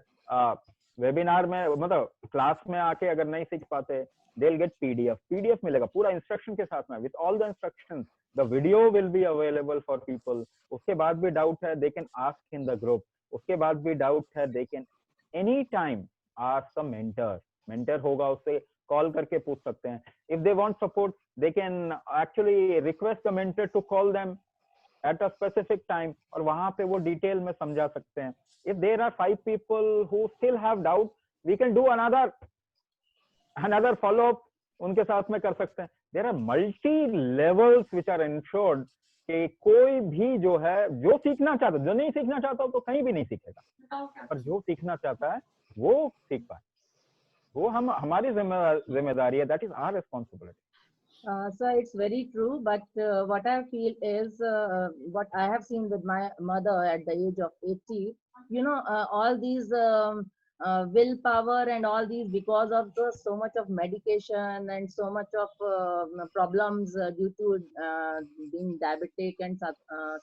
वेबिनार में मतलब क्लास में आके अगर नहीं सीख पाते, they'll get PDF मिलेगा पूरा इंस्ट्रक्शन के साथ में, with all the instructions. The video will be available for people. उसके बाद भी डाउट है, they can ask in the group. उसके बाद भी डाउट है, they can anytime ask the mentor होगा, उससे कॉल करके पूछ सकते हैं. If they want support, they can actually request the mentor to call them at a specific time, और वहां पे वो डिटेल में समझा सकते हैं. If there are 5 people who still have doubt, we can do another follow up, उनके साथ में कर सकते हैं. There are multi levels which are ensured कि कोई भी जो है, जो सीखना चाहता है, जो नहीं सीखना चाहता तो कहीं भी नहीं सीखेगा, पर जो सीखना चाहता है वो सीख पाए. वो हमारी जिम्मेदारी है. That is our responsibility. Sir, it's very true, but what I feel is what I have seen with my mother at the age of 80, all these willpower and all these, because of so much of medication and so much of problems due to being diabetic and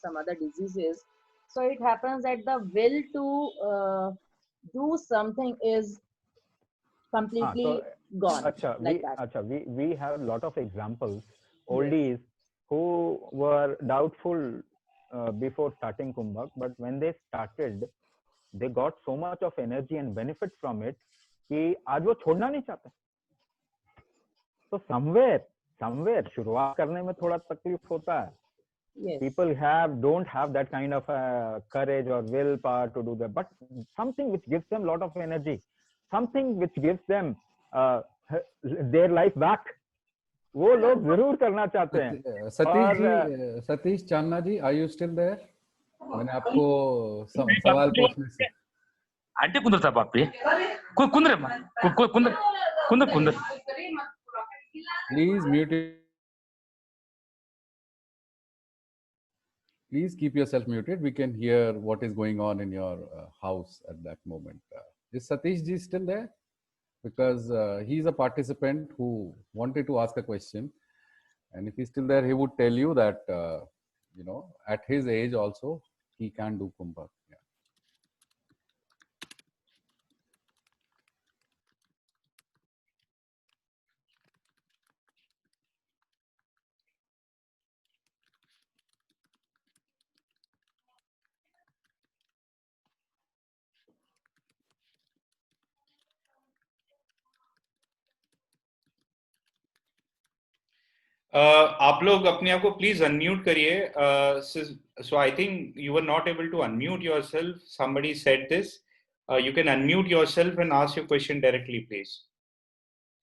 some other diseases. So it happens that the will to do something is completely gone. We have a lot of examples, oldies who were doubtful before starting Kumbhak, but when they started, they got so much of energy and benefit from it कि आज वो छोड़ना नहीं चाहते. So somewhere शुरुआत करने में थोड़ा तकलीफ होता है. People don't have that kind of courage or willpower to do that, but something which gives them a lot of energy, something which gives them their life back, वो लोग जरूर करना चाहते हैं. सतीश चांदना जी, are you still there? मैंने आपको सवाल पूछने से आंटी कुंदर बापरे Kundar Please mute it. Please keep yourself muted. We can hear what is going on in your house at that moment. Is Satish ji still there? Because he's a participant who wanted to ask a question. And if he's still there, he would tell you that at his age also, he can do Kumbhak. Yeah. आप लोग अपने आप को please unmute करिए. So I think you were not able to unmute yourself. Somebody said this. You can unmute yourself and ask your question directly, please.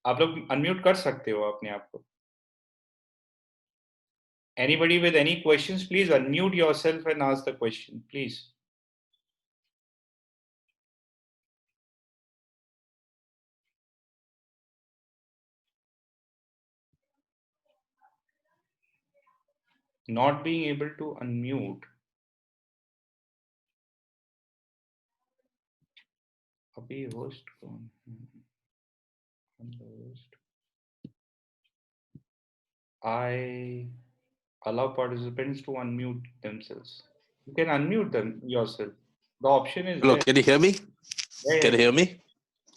आप लोग unmute कर सकते हो अपने आप को. Anybody with any questions, please unmute yourself and ask the question, please. Not being able to unmute. अभी host कौन है? Host. I allow participants to unmute themselves. You can unmute them yourself. The option is Hello, there. can you hear me? Yeah, Can you hear me?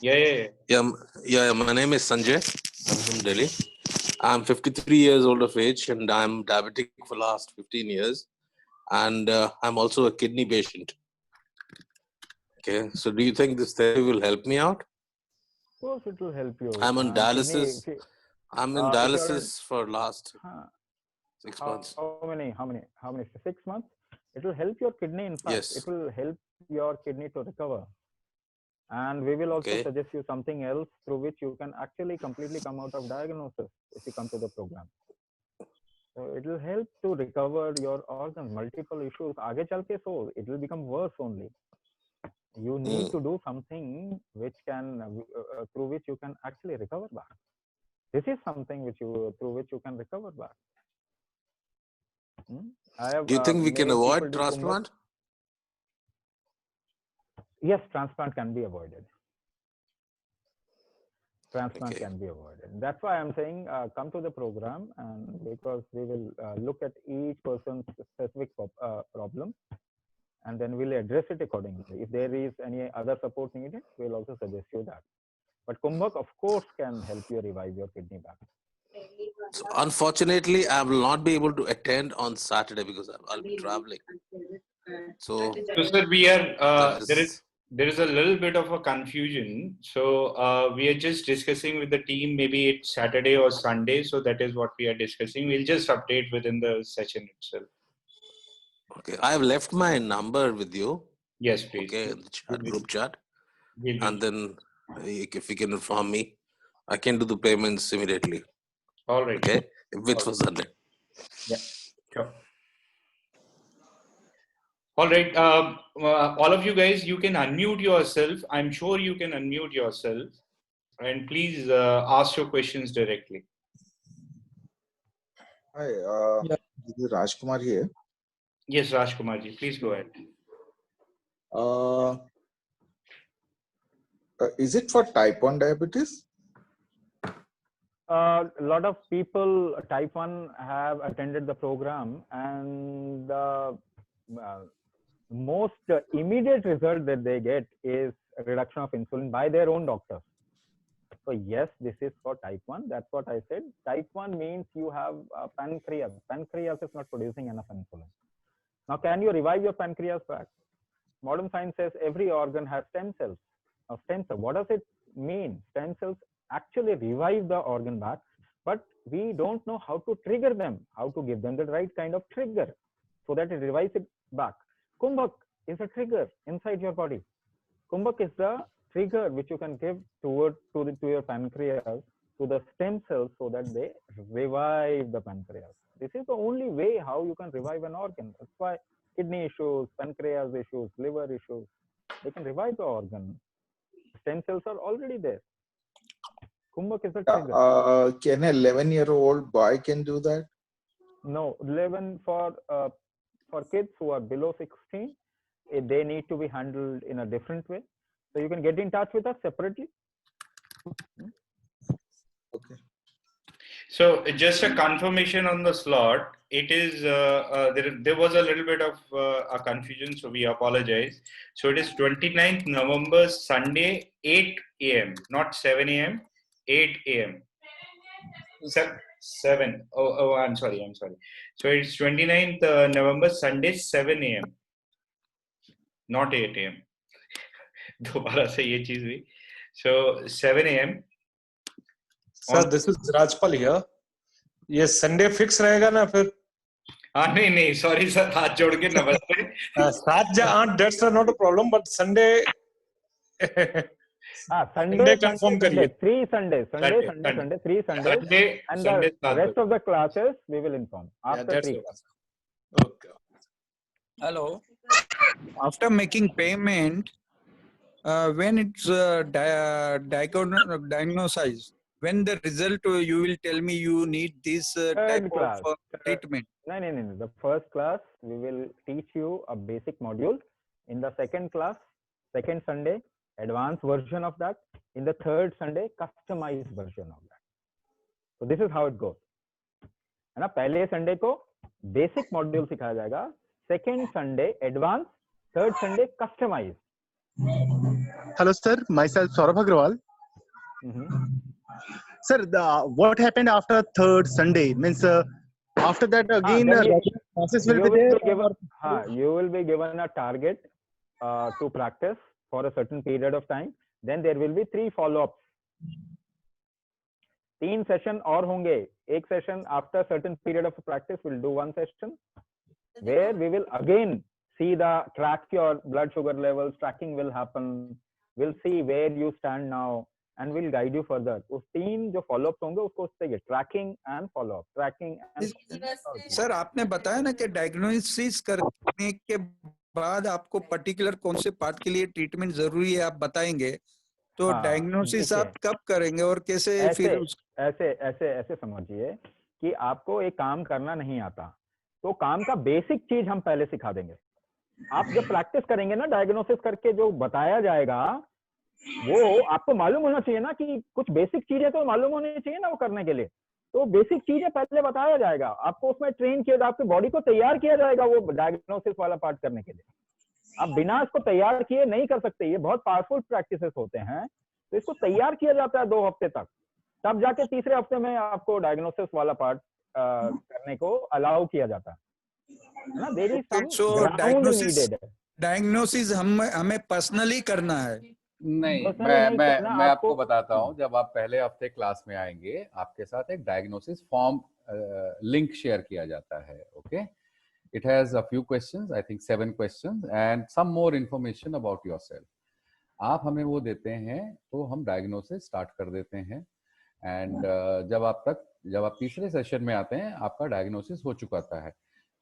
yeah. My name is Sanjay. I'm from Delhi. I'm 53 years old of age and I'm diabetic for the last 15 years. And I'm also a kidney patient. Okay, so do you think this therapy will help me out? Of course, it will help you. I'm on dialysis. Kidney, I'm in if you're dialysis for last Huh. 6 months. How many? 6 months? It will help your kidney. In fact, Yes. it will help your kidney to recover. And we will also Okay. suggest you something else through which you can actually completely come out of diagnosis if you come to the program. So it will help to recover your organs, multiple issues. आगे चल के so it will become worse only. You need to do something which can through which you can actually recover back. This is something which you through which you can recover back. I have, Do you think we can made people avoid do transplant? Yes, transplant can be avoided. Transplant Okay. can be avoided. That's why I'm saying come to the program, and because we will look at each person's specific problem, and then we'll address it accordingly. If there is any other support needed, we'll also suggest you that. But Kumbhak, of course, can help you revive your kidney back. So unfortunately, I will not be able to attend on Saturday because I'll be traveling. So sir, we are that is, there is a little bit of a confusion. So we are just discussing with the team. Maybe it's Saturday or Sunday. So that is what we are discussing. We'll just update within the session itself. okay. I have left my number with you. Yes, please. Okay, in the chat, group chat. We'll And then if you can inform me, I can do the payments immediately. all right. Okay, if it's for Sunday. Yeah, sure. All right. All of you guys, you can unmute yourself. I'm sure you can unmute yourself. And please ask your questions directly. Hi, this is Rajkumar here. Yes, Rajkumarji, please go ahead. Is it for type 1 diabetes? A lot of people type 1 have attended the program, and the most immediate result that they get is a reduction of insulin by their own doctors. So yes, this is for type 1. That's what I said. Type 1 means you have pancreas. Pancreas is not producing enough insulin. Now, can you revive your pancreas back? Modern science says every organ has stem cells. Now, stem cell, what does it mean? Stem cells actually revive the organ back, but we don't know how to trigger them, how to give them the right kind of trigger so that it revives it back. Kumbhak is a trigger inside your body. Kumbhak is the trigger which you can give to your pancreas, to the stem cells, so that they revive the pancreas. This is the only way how you can revive an organ. That's why kidney issues, pancreas issues, liver issues, they can revive the organ. Stem cells are already there. Kumbhak is a trigger. Can an 11-year-old boy can do that? No, 11 for kids who are below 16, they need to be handled in a different way. So you can get in touch with us separately. Okay. So just a confirmation on the slot. It is there was a little bit of a confusion, so we apologize. So it is 29th November, Sunday, 8 a.m. Not 7 a.m. 8 a.m. 7. Oh, I'm sorry. So it's 29th November, Sunday, 7 a.m. Not 8 a.m. दोबारा से ये चीज हुई. So 7 a.m. Sir this is Rajpal here. ये Sunday fix रहेगा ना फिर? हाँ नहीं सॉरी सर, हाथ जोड़ के नमस्ते. 7 या 8 that's not a problem, but Sunday Sunday confirm करिए. 3 Sundays, Sunday 3 Sundays, and the rest of the classes we will inform after 3 classes. Okay. Hello. After making payment, when it's diagnosed, when the result you will tell me you need this type class. of treatment. No. The first class we will teach you a basic module. In the second class, second Sunday, advanced version of that. In the third Sunday, customized version of that. So this is how it goes. है ना, पहले Sunday को basic module सिखाया जाएगा, second Sunday advance, third Sunday customize. Hello sir, myself Saurabh Agrawal. Sir, what happened after third Sunday? Means after that again classes will be there. You will be given a target to practice for a certain period of time. Then there will be 3 follow-ups. 3 session और होंगे. एक session after certain period of practice we'll do 1 session where we will again see track your blood sugar levels. Tracking will happen. We'll see where you stand now and we'll guide you further. उस 3 जो follow-ups होंगे उसको उससे tracking and follow-up, tracking and sir आपने बताया ना कि diagnosis करने के बाद आपको पर्टिकुलर कौन से पार्ट के लिए ट्रीटमेंट जरूरी है आप बताएंगे, तो डायग्नोसिस आप कब करेंगे और कैसे? फिर ऐसे समझिए कि आपको एक काम करना नहीं आता, तो काम का बेसिक चीज हम पहले सिखा देंगे. आप जब प्रैक्टिस करेंगे ना, डायग्नोसिस करके जो बताया जाएगा वो आपको मालूम होना चाहिए ना कि कुछ बेसिक चीजें तो मालूम होनी चाहिए ना वो करने के लिए. तो बेसिक चीजें पहले बताया जाएगा आपको, उसमें ट्रेन किया जाएगा, आपकी बॉडी को तैयार किया जाएगा वो डायग्नोसिस वाला पार्ट करने के लिए. आप बिना इसको तैयार किए नहीं कर सकते. ये बहुत पावरफुल प्रैक्टिसेस होते हैं, तो इसको तैयार किया जाता है 2 हफ्ते तक, तब जाके तीसरे हफ्ते में आपको डायग्नोसिस वाला पार्ट करने को अलाउ किया जाता है ना. देयर इज सम डायग्नोसिस हमें पर्सनली करना है. नहीं, मैं आपको बताता हूँ. जब आप पहले हफ्ते क्लास में आएंगे, आपके साथ एक डायग्नोसिस फॉर्म लिंक शेयर किया जाता है. Okay, it has a few questions, I think 7 questions and some more information about yourself. आप हमें वो देते हैं तो हम डायग्नोसिस स्टार्ट कर देते हैं. एंड जब आप तीसरे सेशन में आते हैं आपका डायग्नोसिस हो चुका है.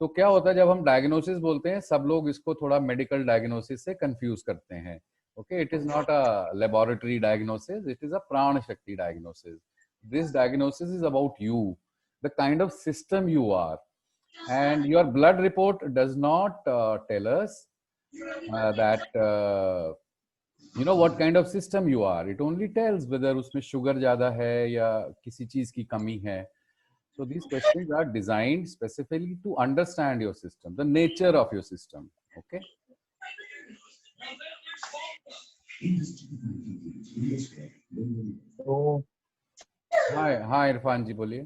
तो क्या होता है, जब हम डायग्नोसिस बोलते हैं सब लोग इसको थोड़ा मेडिकल डायग्नोसिस से कंफ्यूज करते हैं. Okay, it is not a laboratory diagnosis, it is a prana shakti diagnosis. This diagnosis is about you, the kind of system you are, and your blood report does not tell us that you know what kind of system you are. It only tells whether उसमें sugar ज़्यादा है या किसी चीज़ की कमी है. So these questions are designed specifically to understand your system, the nature of your system. Okay. तो हाँ इरफान जी बोलिए.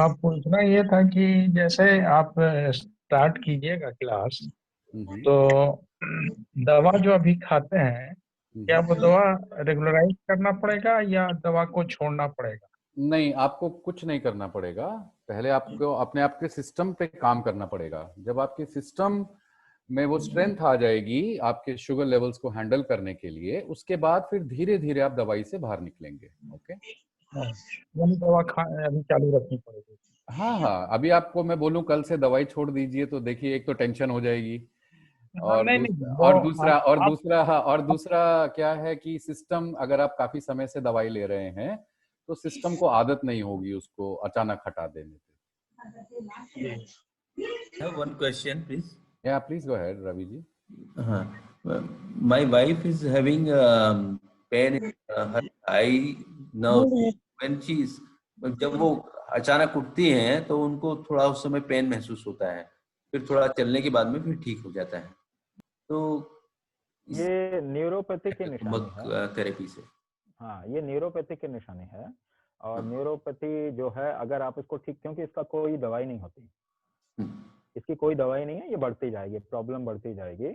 आप पूछना ये था कि जैसे आप स्टार्ट कीजिएगा क्लास, तो दवा जो अभी खाते हैं क्या वो दवा रेगुलराइज करना पड़ेगा या दवा को छोड़ना पड़ेगा? नहीं, आपको कुछ नहीं करना पड़ेगा. पहले आपको अपने आप के सिस्टम पे काम करना पड़ेगा. जब आपके सिस्टम में वो स्ट्रेंथ आ जाएगी आपके शुगर लेवल्स को हैंडल करने के लिए, उसके बाद फिर धीरे धीरे आप दवाई से बाहर निकलेंगे. ओके, दवा अभी चालू रखनी पड़ेगी? हाँ, अभी आपको मैं बोलूं कल से दवाई छोड़ दीजिए तो देखिए एक तो टेंशन हो जाएगी, और दूसरा क्या है कि सिस्टम, अगर आप काफी समय से दवाई ले रहे हैं तो सिस्टम को आदत नहीं होगी उसको अचानक हटा देने पे. One question, please. Yeah, please go ahead, Ravi ji. My wife is having pain in her eye now when she is जब वो अचानक उठती हैं तो उनको थोड़ा उस समय पेन महसूस होता है, फिर थोड़ा चलने के बाद में फिर ठीक हो जाता है। तो ये न्यूरोपैथी की निशानी है। कुंभक थेरेपी से। हाँ, ये न्यूरोपैथी की निशानी है। और न्यूरोपैथी जो है, अगर आप इसको ठीक, क्योंकि इसका कोई दवाई नहीं होती, इसकी कोई दवाई नहीं है, ये बढ़ती जाएगी, प्रॉब्लम बढ़ती जाएगी।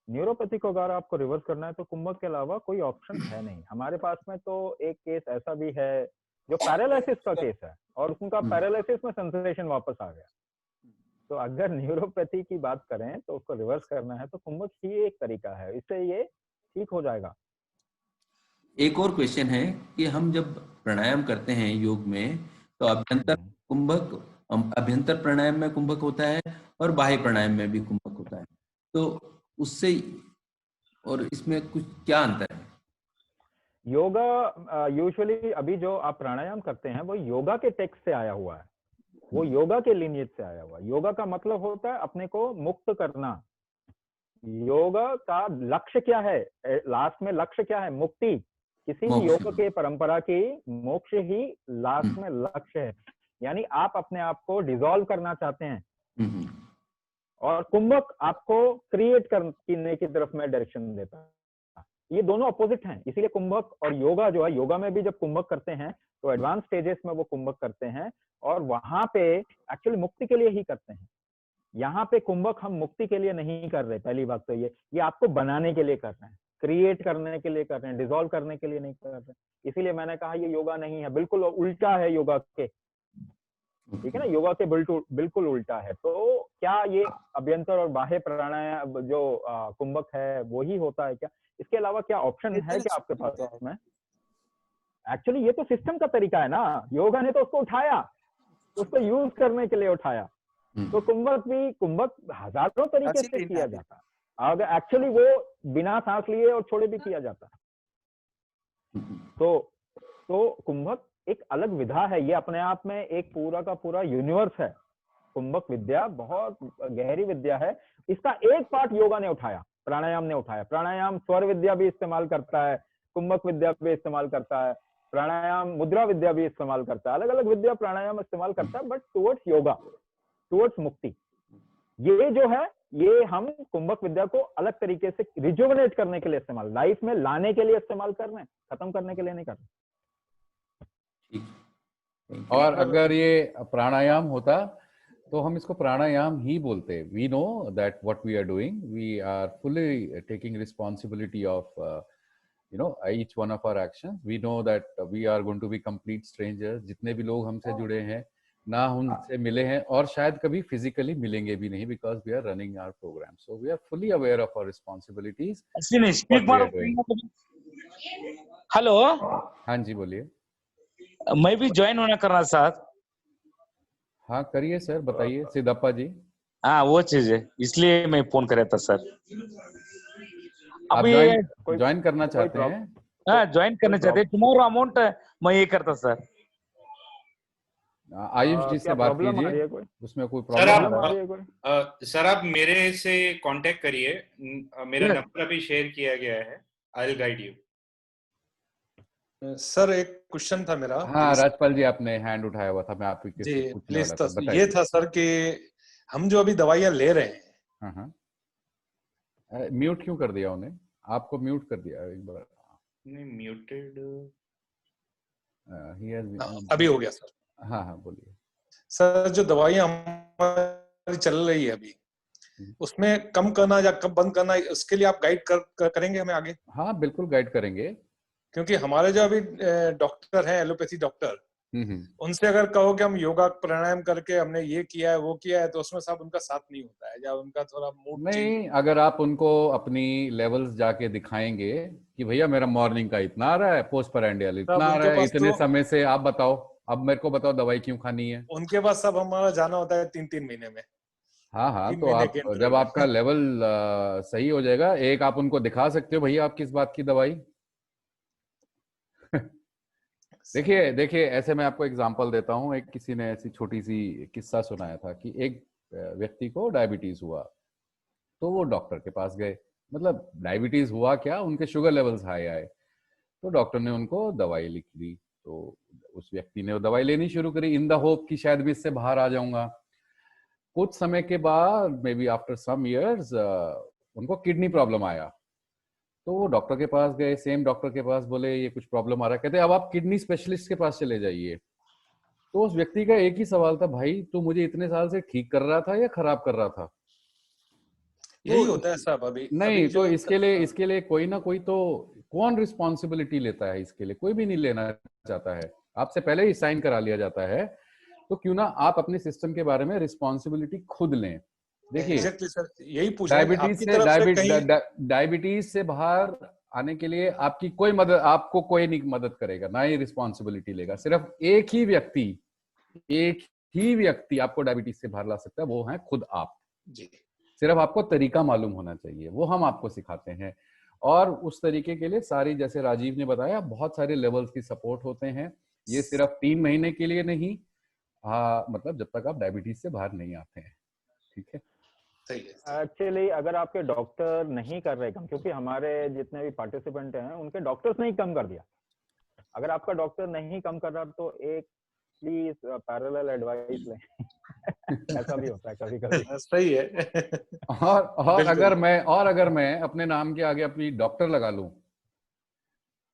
न्यूरोपैथी को अगर आपको रिवर्स करना है तो कुंभक के अलावा कोई ऑप्शन है नहीं। हमारे पास में तो एक केस ऐसा भी है जो पैरालिसिस का केस है, और उनका पैरालिसिस में सेंसेशन वापस आ गया। तो अगर न्यूरोपैथी की बात करें तो उसको रिवर्स करना है तो कुंभक ही एक तरीका है, इससे ये ठीक हो जाएगा। एक और क्वेश्चन है कि हम जब प्राणायाम करते हैं योग में, तो अभ्यंतर प्राणायाम में कुंभक होता है और बाह्य प्राणायाम में भी कुंभक होता है, तो उससे और इसमें कुछ क्या अंतर है? योगा यूजुअली अभी जो आप प्राणायाम करते हैं वो योगा के टेक्स्ट से आया हुआ है, वो योगा के लिनिएज से आया हुआ है। योगा का मतलब होता है अपने को मुक्त करना। योगा का लक्ष्य क्या है, लास्ट में लक्ष्य क्या है? मुक्ति। किसी भी योग के परंपरा की मोक्ष ही लास्ट में लक्ष्य है, यानी आप अपने आप को डिसॉल्व करना चाहते हैं। और कुंभक आपको क्रिएट करने की तरफ में डायरेक्शन देता है। ये दोनों अपोजिट हैं, इसीलिए कुंभक और योगा जो है, योगा में भी जब कुंभक करते हैं तो एडवांस स्टेजेस में वो कुंभक करते हैं और वहां पे एक्चुअली मुक्ति के लिए ही करते हैं। यहाँ पे कुंभक हम मुक्ति के लिए नहीं कर रहे। पहली बात तो ये आपको बनाने के लिए कर रहे हैं, क्रिएट करने के लिए कर रहे हैं, डिसॉल्व करने के लिए नहीं कर रहे। इसीलिए मैंने कहा ये योगा नहीं है, बिल्कुल उल्टा है योगा के, ठीक है ना, योगा के बिल्कुल उल्टा है। तो क्या ये अभ्यंतर और बाह्य प्राणायाम जो कुंभक है वो ही होता है क्या? इसके अलावा क्या ऑप्शन है क्या आपके पास में? एक्चुअली ये तो सिस्टम का तरीका है ना, योगा ने तो उसको उठाया, उसको यूज करने के लिए उठाया। तो कुंभक हजारों तरीके से किया जाता है, अगर एक्चुअली वो बिना सांस लिए और छोड़े भी किया जाता है। तो कुंभक एक अलग विधा है, ये अपने आप में एक पूरा का पूरा यूनिवर्स है। कुंभक विद्या बहुत गहरी विद्या है, इसका एक पार्ट योगा ने उठाया, प्राणायाम ने उठाया। प्राणायाम स्वर विद्या भी इस्तेमाल करता है, कुंभक विद्या भी इस्तेमाल करता है, प्राणायाम मुद्रा विद्या भी इस्तेमाल करता है, अलग अलग विद्या प्राणायाम इस्तेमाल करता है, बट टुवर्ड्स योगा, टुवर्ड्स मुक्ति। ये जो है ये हम कुंभक विद्या को अलग तरीके से रिजुवनेट करने के लिए इस्तेमाल, लाइफ में लाने के लिए इस्तेमाल कर रहे हैं, खत्म करने के लिए नहीं कर रहे। और अगर ये प्राणायाम होता तो हम इसको प्राणायाम ही बोलते। We know that what we are doing, we are fully taking responsibility of each one of our actions. We know that we are going to be complete strangers. जितने भी लोग हमसे जुड़े हैं ना हमसे मिले हैं और शायद कभी फिजिकली मिलेंगे भी नहीं, because we are running our program. So we are fully aware of our responsibilities. Hello, हाँ जी बोलिए। मैं भी ज्वाइन होना करना साथ। हाँ करिए सर, बताइए सिद्धप्पा जी। हाँ वो चीज है, इसलिए मैं फोन कर रहा था सर। आप ज्वाइन करना चाहते हैं? हाँ ज्वाइन करना चाहते हैं। टुमारो अमाउंट मैं ये करता सर। आयुष जी से बात कीजिए, उसमें कोई प्रॉब्लम? सर आप मेरे से कांटेक्ट करिए, मेरा नंबर अभी शेयर किया गया है, I will guide you. Sir एक क्वेश्चन था मेरा। हाँ राजपाल जी, आपने हैंड उठाया हुआ था, मैं आपकी प्लीज। ये था सर कि हम जो अभी दवाइयां ले रहे हैं, हाँ म्यूट क्यों कर दिया उन्हें? आपको म्यूट कर दिया एक बार। नहीं म्यूटेड, अभी हो गया सर। हाँ बोलिए सर। जो दवाइयां हमारी चल रही है अभी, उसमें कम करना या कब बंद करना, इसके लिए आप गाइड करेंगे हमें आगे? हाँ बिल्कुल गाइड करेंगे, क्योंकि हमारे जो अभी डॉक्टर हैं, एलोपैथी डॉक्टर, उनसे अगर कहो कि हम योगा प्राणायाम करके हमने ये किया है वो किया है, तो उसमें साहब उनका साथ नहीं होता है, या उनका थोड़ा मूड नहीं। अगर आप उनको अपनी लेवल्स जाके दिखाएंगे कि भैया मेरा मॉर्निंग का इतना आ रहा है, पोस्ट परैंडियल इतना आ रहा है, इतने समय से आप बताओ, अब मेरे को बताओ दवाई क्यों खानी है। उनके पास सब हमारा जाना होता है 3-3 महीने में। हाँ तो आप जब आपका लेवल सही हो जाएगा, एक आप उनको दिखा सकते हो भैया आप किस बात की दवाई। देखिए ऐसे मैं आपको एग्जांपल देता हूँ। एक किसी ने ऐसी छोटी सी किस्सा सुनाया था कि एक व्यक्ति को डायबिटीज हुआ, तो वो डॉक्टर के पास गए। मतलब डायबिटीज हुआ क्या, उनके शुगर लेवल्स हाई आए, तो डॉक्टर ने उनको दवाई लिख दी। तो उस व्यक्ति ने वो दवाई लेनी शुरू करी इन द होप कि शायद मैं इससे बाहर आ जाऊंगा। कुछ समय के बाद maybe after some years उनको किडनी प्रॉब्लम आया, तो वो डॉक्टर के पास गए, सेम डॉक्टर के पास, बोले ये कुछ प्रॉब्लम आ रहा है, कहते अब आप किडनी स्पेशलिस्ट के पास चले जाइए। तो उस व्यक्ति का एक ही सवाल था, भाई तू मुझे इतने साल से ठीक कर रहा था या खराब कर रहा था? यही होता है सब अभी नहीं अभी तो जो इसके लिए कोई ना कोई तो, कौन रिस्पॉन्सिबिलिटी लेता है इसके लिए? कोई भी नहीं लेना चाहता है, आपसे पहले ही साइन करा लिया जाता है। तो क्यों ना आप अपने सिस्टम के बारे में रिस्पॉन्सिबिलिटी खुद लें। देखिए एग्जैक्टली सर, यही पूछना है कि आपकी तरफ से कहीं डायबिटीज से बाहर आने के लिए आपकी कोई मदद, आपको कोई नहीं मदद करेगा, ना ही रिस्पॉन्सिबिलिटी लेगा। सिर्फ एक ही व्यक्ति आपको डायबिटीज से बाहर ला सकता है, वो है खुद आप जी। सिर्फ आपको तरीका मालूम होना चाहिए, वो हम आपको सिखाते हैं। और उस तरीके के लिए सारी, जैसे राजीव ने बताया, बहुत सारे लेवल्स की सपोर्ट होते हैं। ये सिर्फ 3 महीने के लिए नहीं, मतलब जब तक आप डायबिटीज से बाहर नहीं आते हैं। ठीक है, सही है। एक्चुअली अगर आपके डॉक्टर नहीं कर रहे कम, क्योंकि हमारे जितने भी पार्टिसिपेंट हैं उनके डॉक्टर्स ने ही कम कर दिया, अगर आपका डॉक्टर नहीं कम कर रहा तो एक प्लीज पैरेलल एडवाइस लें। ऐसा भी होता है कभी कभी। सही है। और अगर मैं अपने नाम के आगे अपनी डॉक्टर लगा लूं,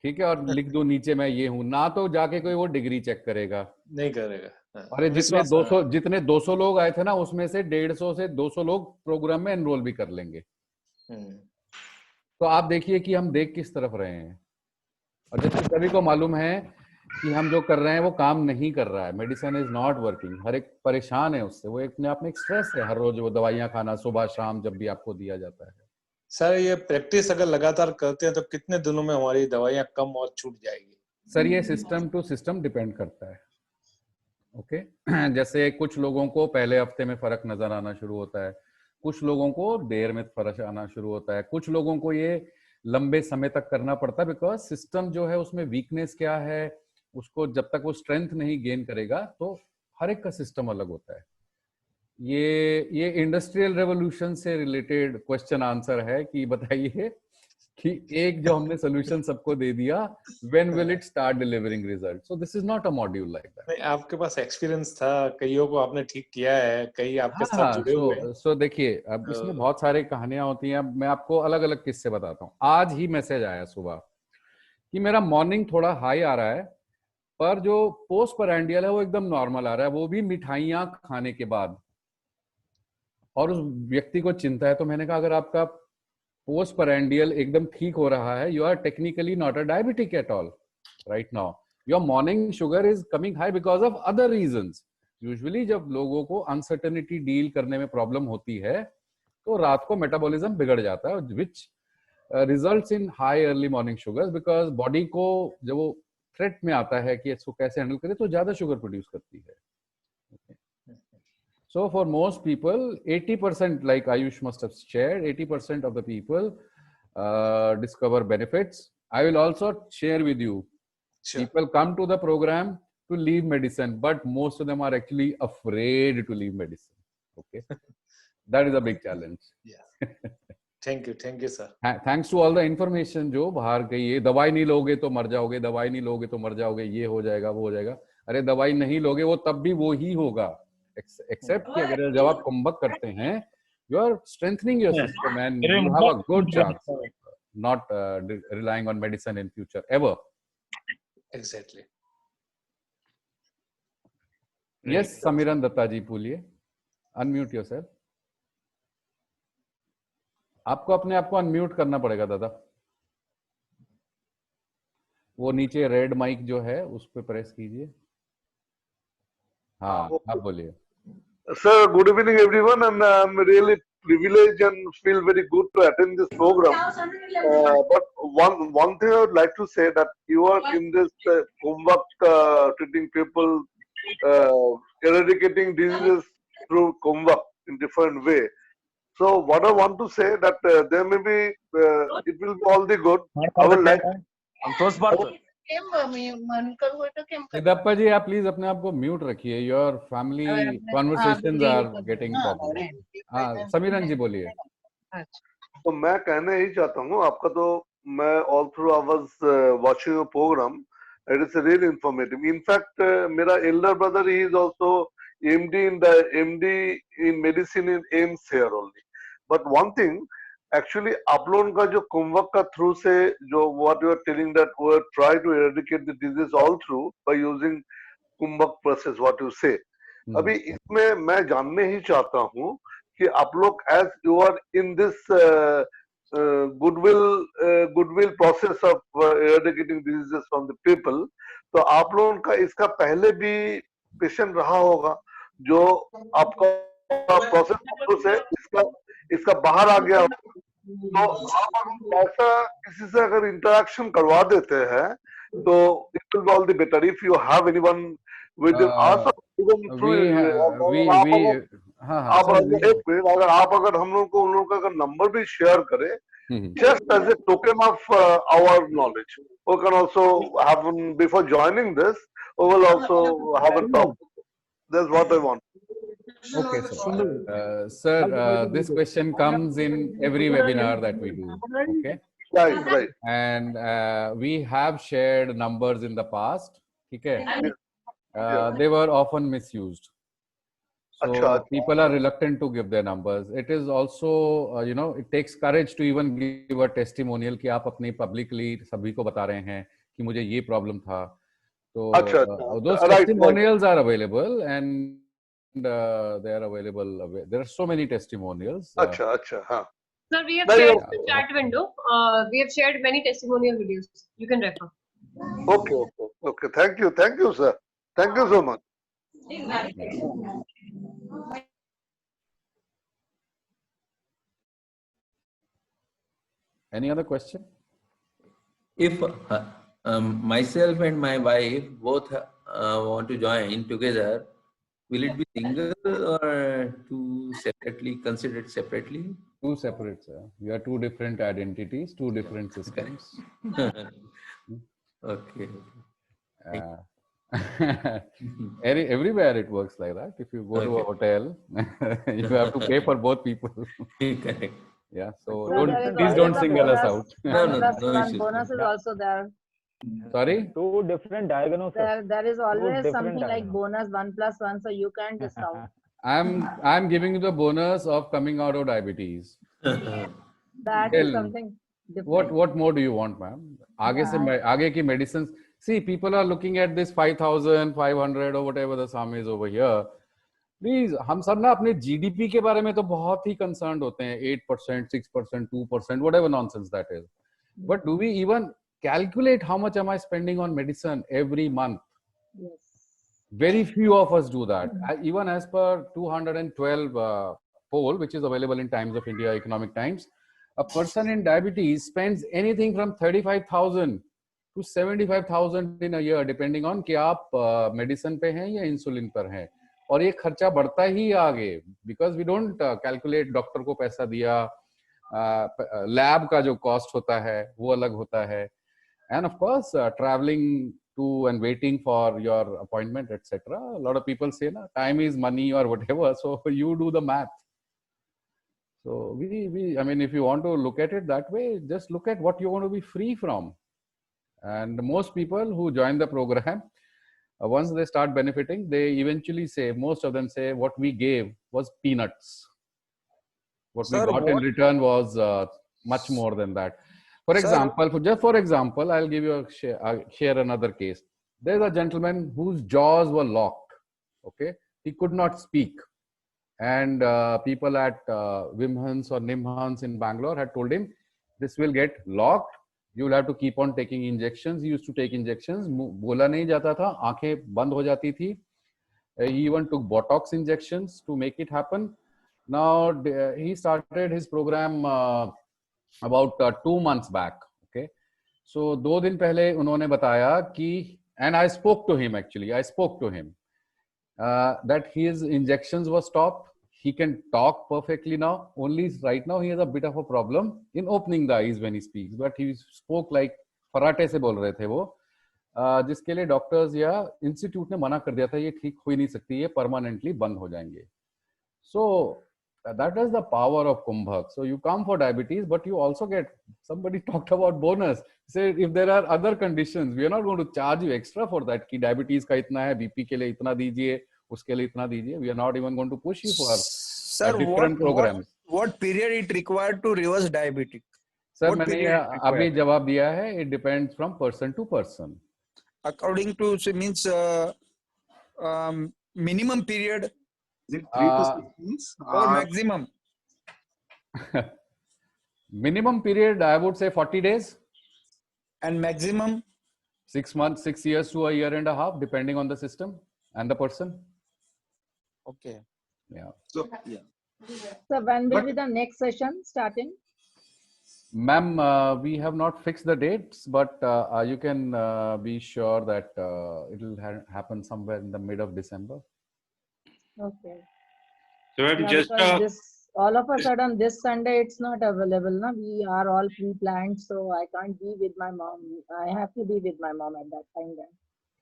ठीक है, और लिख दूं नीचे मैं ये हूं, ना तो जाके कोई वो डिग्री चेक करेगा, नहीं करेगा। अरे जितने 200 लोग आए थे ना, उसमें से 150 से 200 लोग प्रोग्राम में एनरोल भी कर लेंगे। तो आप देखिए कि हम देख किस तरफ रहे हैं। और जबकि सभी को मालूम है कि हम जो कर रहे हैं वो काम नहीं कर रहा है, मेडिसिन इज नॉट वर्किंग। हर एक परेशान है उससे, वो अपने आप में एक स्ट्रेस है, हर रोज वो दवाइयां खाना सुबह शाम जब भी आपको दिया जाता है। सर ये प्रैक्टिस अगर लगातार करते हैं तो कितने दिनों में हमारी दवाइयां कम और छूट जाएगी? सर ये सिस्टम टू सिस्टम डिपेंड करता है। ओके जैसे कुछ लोगों को पहले हफ्ते में फर्क नजर आना शुरू होता है, कुछ लोगों को देर में फर्क आना शुरू होता है, कुछ लोगों को ये लंबे समय तक करना पड़ता है, बिकॉज सिस्टम जो है उसमें वीकनेस क्या है, उसको जब तक वो स्ट्रेंथ नहीं गेन करेगा, तो हर एक का सिस्टम अलग होता है। ये इंडस्ट्रियल रेवोल्यूशन से रिलेटेड क्वेश्चन आंसर है कि बताइए कि एक जो हमने सोल्यूशन सबको दे दिया, when will it start delivering result? So this is not a module like that. नहीं, आपके पास एक्सपीरियंस था, कईयों को आपने ठीक किया है, कई आपके साथ जुड़े हुए हैं। सो देखिए, अब इसमें बहुत सारे कहानियां होती हैं। मैं आपको अलग अलग किस्से बताता हूँ। आज ही मैसेज आया सुबह कि मेरा मॉर्निंग थोड़ा हाई आ रहा है, पर जो पोस्ट परैंडियल है वो एकदम नॉर्मल आ रहा है, वो भी मिठाइयां खाने के बाद। और उस व्यक्ति को चिंता है, तो मैंने कहा अगर आपका पोस्ट परैंडियल एकदम ठीक हो रहा है, you are technically not a diabetic at all right now, your morning sugar is coming high because of other reasons. Usually जब लोगों को अनसर्टेनिटी डील करने में प्रॉब्लम होती है तो रात को मेटाबॉलिज्म बिगड़ जाता है, which results in high early morning sugars, because body को जब वो थ्रेट में आता है कि इसको कैसे हैंडल करे, तो ज्यादा शुगर प्रोड्यूस करती है। So for most people, 80%, like Ayush must have shared, 80% of the people discover benefits. I will also share with you. Sure. People come to the program to leave medicine, but most of them are actually afraid to leave medicine. Okay, that is a big challenge. Yeah. Thank you, sir. Thanks to all the information जो बाहर गई है, दवाई नहीं लोगे तो मर जाओगे, दवाई नहीं लोगे तो मर जाओगे, ये हो जाएगा वो हो जाएगा। अरे दवाई नहीं लोगे वो तब भी वो ही होगा, एक्सेप्ट कि अगर जब आप कुंभक करते हैं, you are strengthening your system and you have a good chance not relying on medicine in future ever. Exactly. Yes Samiran Dutta ji, बोलिए, अनम्यूट योरसेल्फ। आपको अपने आप को अनम्यूट करना पड़ेगा दादा, वो नीचे रेड माइक जो है उस पर प्रेस कीजिए। हाँ आप बोलिए। Sir, good evening everyone, and I'm really privileged and feel very good to attend this program. But one thing I would like to say that you are in this Kumbhak treating people, eradicating diseases through Kumbhak in different way. So what I want to say that there may be it will be all the good. I would like. Siddappa जी आप please अपने आप को mute रखिए, your family conversations are getting problem. हाँ समीरन जी बोलिए। तो मैं कहना यही चाहता हूँ आपका, तो मैं all through I was watching your program It is really informative. In fact, मेरा elder brother, he is also MD in medicine in AIMS here only. But one thing, actually, आप लोगों का जो कुंभक का through से जो what you are telling that we try to eradicate the disease all through by using कुंभक process, what you say. अभी इसमें मैं जानने ही चाहता हूँ कि आप लोग as you are in this goodwill process of eradicating diseases from the people, तो आप लोगों का इसका पहले भी पेशेंट रहा होगा जो आपका प्रोसेस से इसका बाहर आ गया होगा, तो आप अगर ऐसा किसी से अगर इंटरेक्शन करवा देते हैं तो it will be all the better if you have anyone with us even through एक मिनट, अगर हम लोग को उन लोगों का अगर नंबर भी शेयर करें just as a token of our knowledge, we can also have before joining this, we will also have a talk. That's what I want. Okay, sir. Sir, this question comes in every webinar that we do. Okay. Right. And we have shared numbers in the past. Okay. They were often misused. So people are reluctant to give their numbers. It is also, it takes courage to even give a testimonial कि आप अपनी publicly सभी को बता रहे हैं कि मुझे ये problem था. So those testimonials are available and they are available. There are so many testimonials. Sir, we have shared the chat window. We have shared many testimonial videos. You can refer. Okay. Thank you, sir. Thank you so much. Any other question? If myself and my wife both want to join together, will it be single or two separately, considered separately? Two separate, sir. We are two different identities, two different systems. Okay. Everywhere it works like that. If you go to a hotel, you have to pay for both people. Correct. Yeah. So please don't single us out. No bonus is also there. Sorry? Two different diagnoses. There is always something like bonus 1+1, so you can't discount. I'm giving you the bonus of coming out of diabetes. That is something different. What more do you want, ma'am? आगे की medicines. See, people are looking at this 5,500 or whatever the sum is over here. Please, हम सब ना अपने GDP के बारे में तो बहुत ही concerned होते हैं, 8%, 6%, 2%, whatever nonsense that is. But do we even calculate how much am I spending on medicine every month? Yes. Very few of us do that. Even as per 212 poll, which is available in Times of India, Economic Times, a person in diabetes spends anything from 35,000 to 75,000 in a year, depending on कि आप medicine पे हैं या insulin पर हैं. और ये खर्चा बढ़ता ही आगे, because we don't calculate doctor को पैसा दिया, lab का जो cost होता है वो अलग होता है, and of course traveling to and waiting for your appointment, etc. A lot of people say na, time is money or whatever, so you do the math. So I mean, if you want to look at it that way, just look at what you want to be free from. And most people who join the program, once they start benefiting, they eventually say, most of them say, what we gave was peanuts. What we got in return was much more than that. For example, I'll give you share another case. There's a gentleman whose jaws were locked. Okay, he could not speak, and people at Vimhans or Nimhans in Bangalore had told him, this will get locked. You will have to keep on taking injections. He used to take injections. बोला नहीं जाता था, आंखें बंद हो जाती थी. He even took Botox injections to make it happen. Now he started his program about 2 months back. Okay, so 2 दिन पहले उन्होंने बताया कि, and I spoke to him that his injections were stopped. He can talk perfectly now. Only right now he has a bit of a problem in opening the eyes when he speaks. But he spoke like फराटे से बोल रहे थे वो, जिसके लिए doctors या institute ने मना कर दिया था, ये ठीक हो ही नहीं सकती, ये परमानेंटली बंद हो जाएंगे. So that is the power of Kumbhak. So you come for diabetes, but you also get, somebody talked about bonus. Say if there are other conditions, we are not going to charge you extra for that. Ki diabetes ka itna hai, BP ke liye itna dijiye, uske liye itna dijiye. We are not even going to push you for Sir, different programs. What period it required to reverse diabetic? Sir, मैंने अभी जवाब दिया है. It depends from person to person. According to means minimum period. Is it 3 to 6 months? Or maximum? Minimum period, I would say 40 days. And maximum? 6 months, 6 years to a year and a half, depending on the system and the person. Okay. Yeah. So, yeah. So when will be the next session starting? Ma'am, we have not fixed the dates, but you can be sure that it will happen somewhere in the mid of December. Okay. So I'm just all of a sudden this Sunday it's not available. No? We are all pre-planned, so I can't be with my mom. I have to be with my mom at that time then.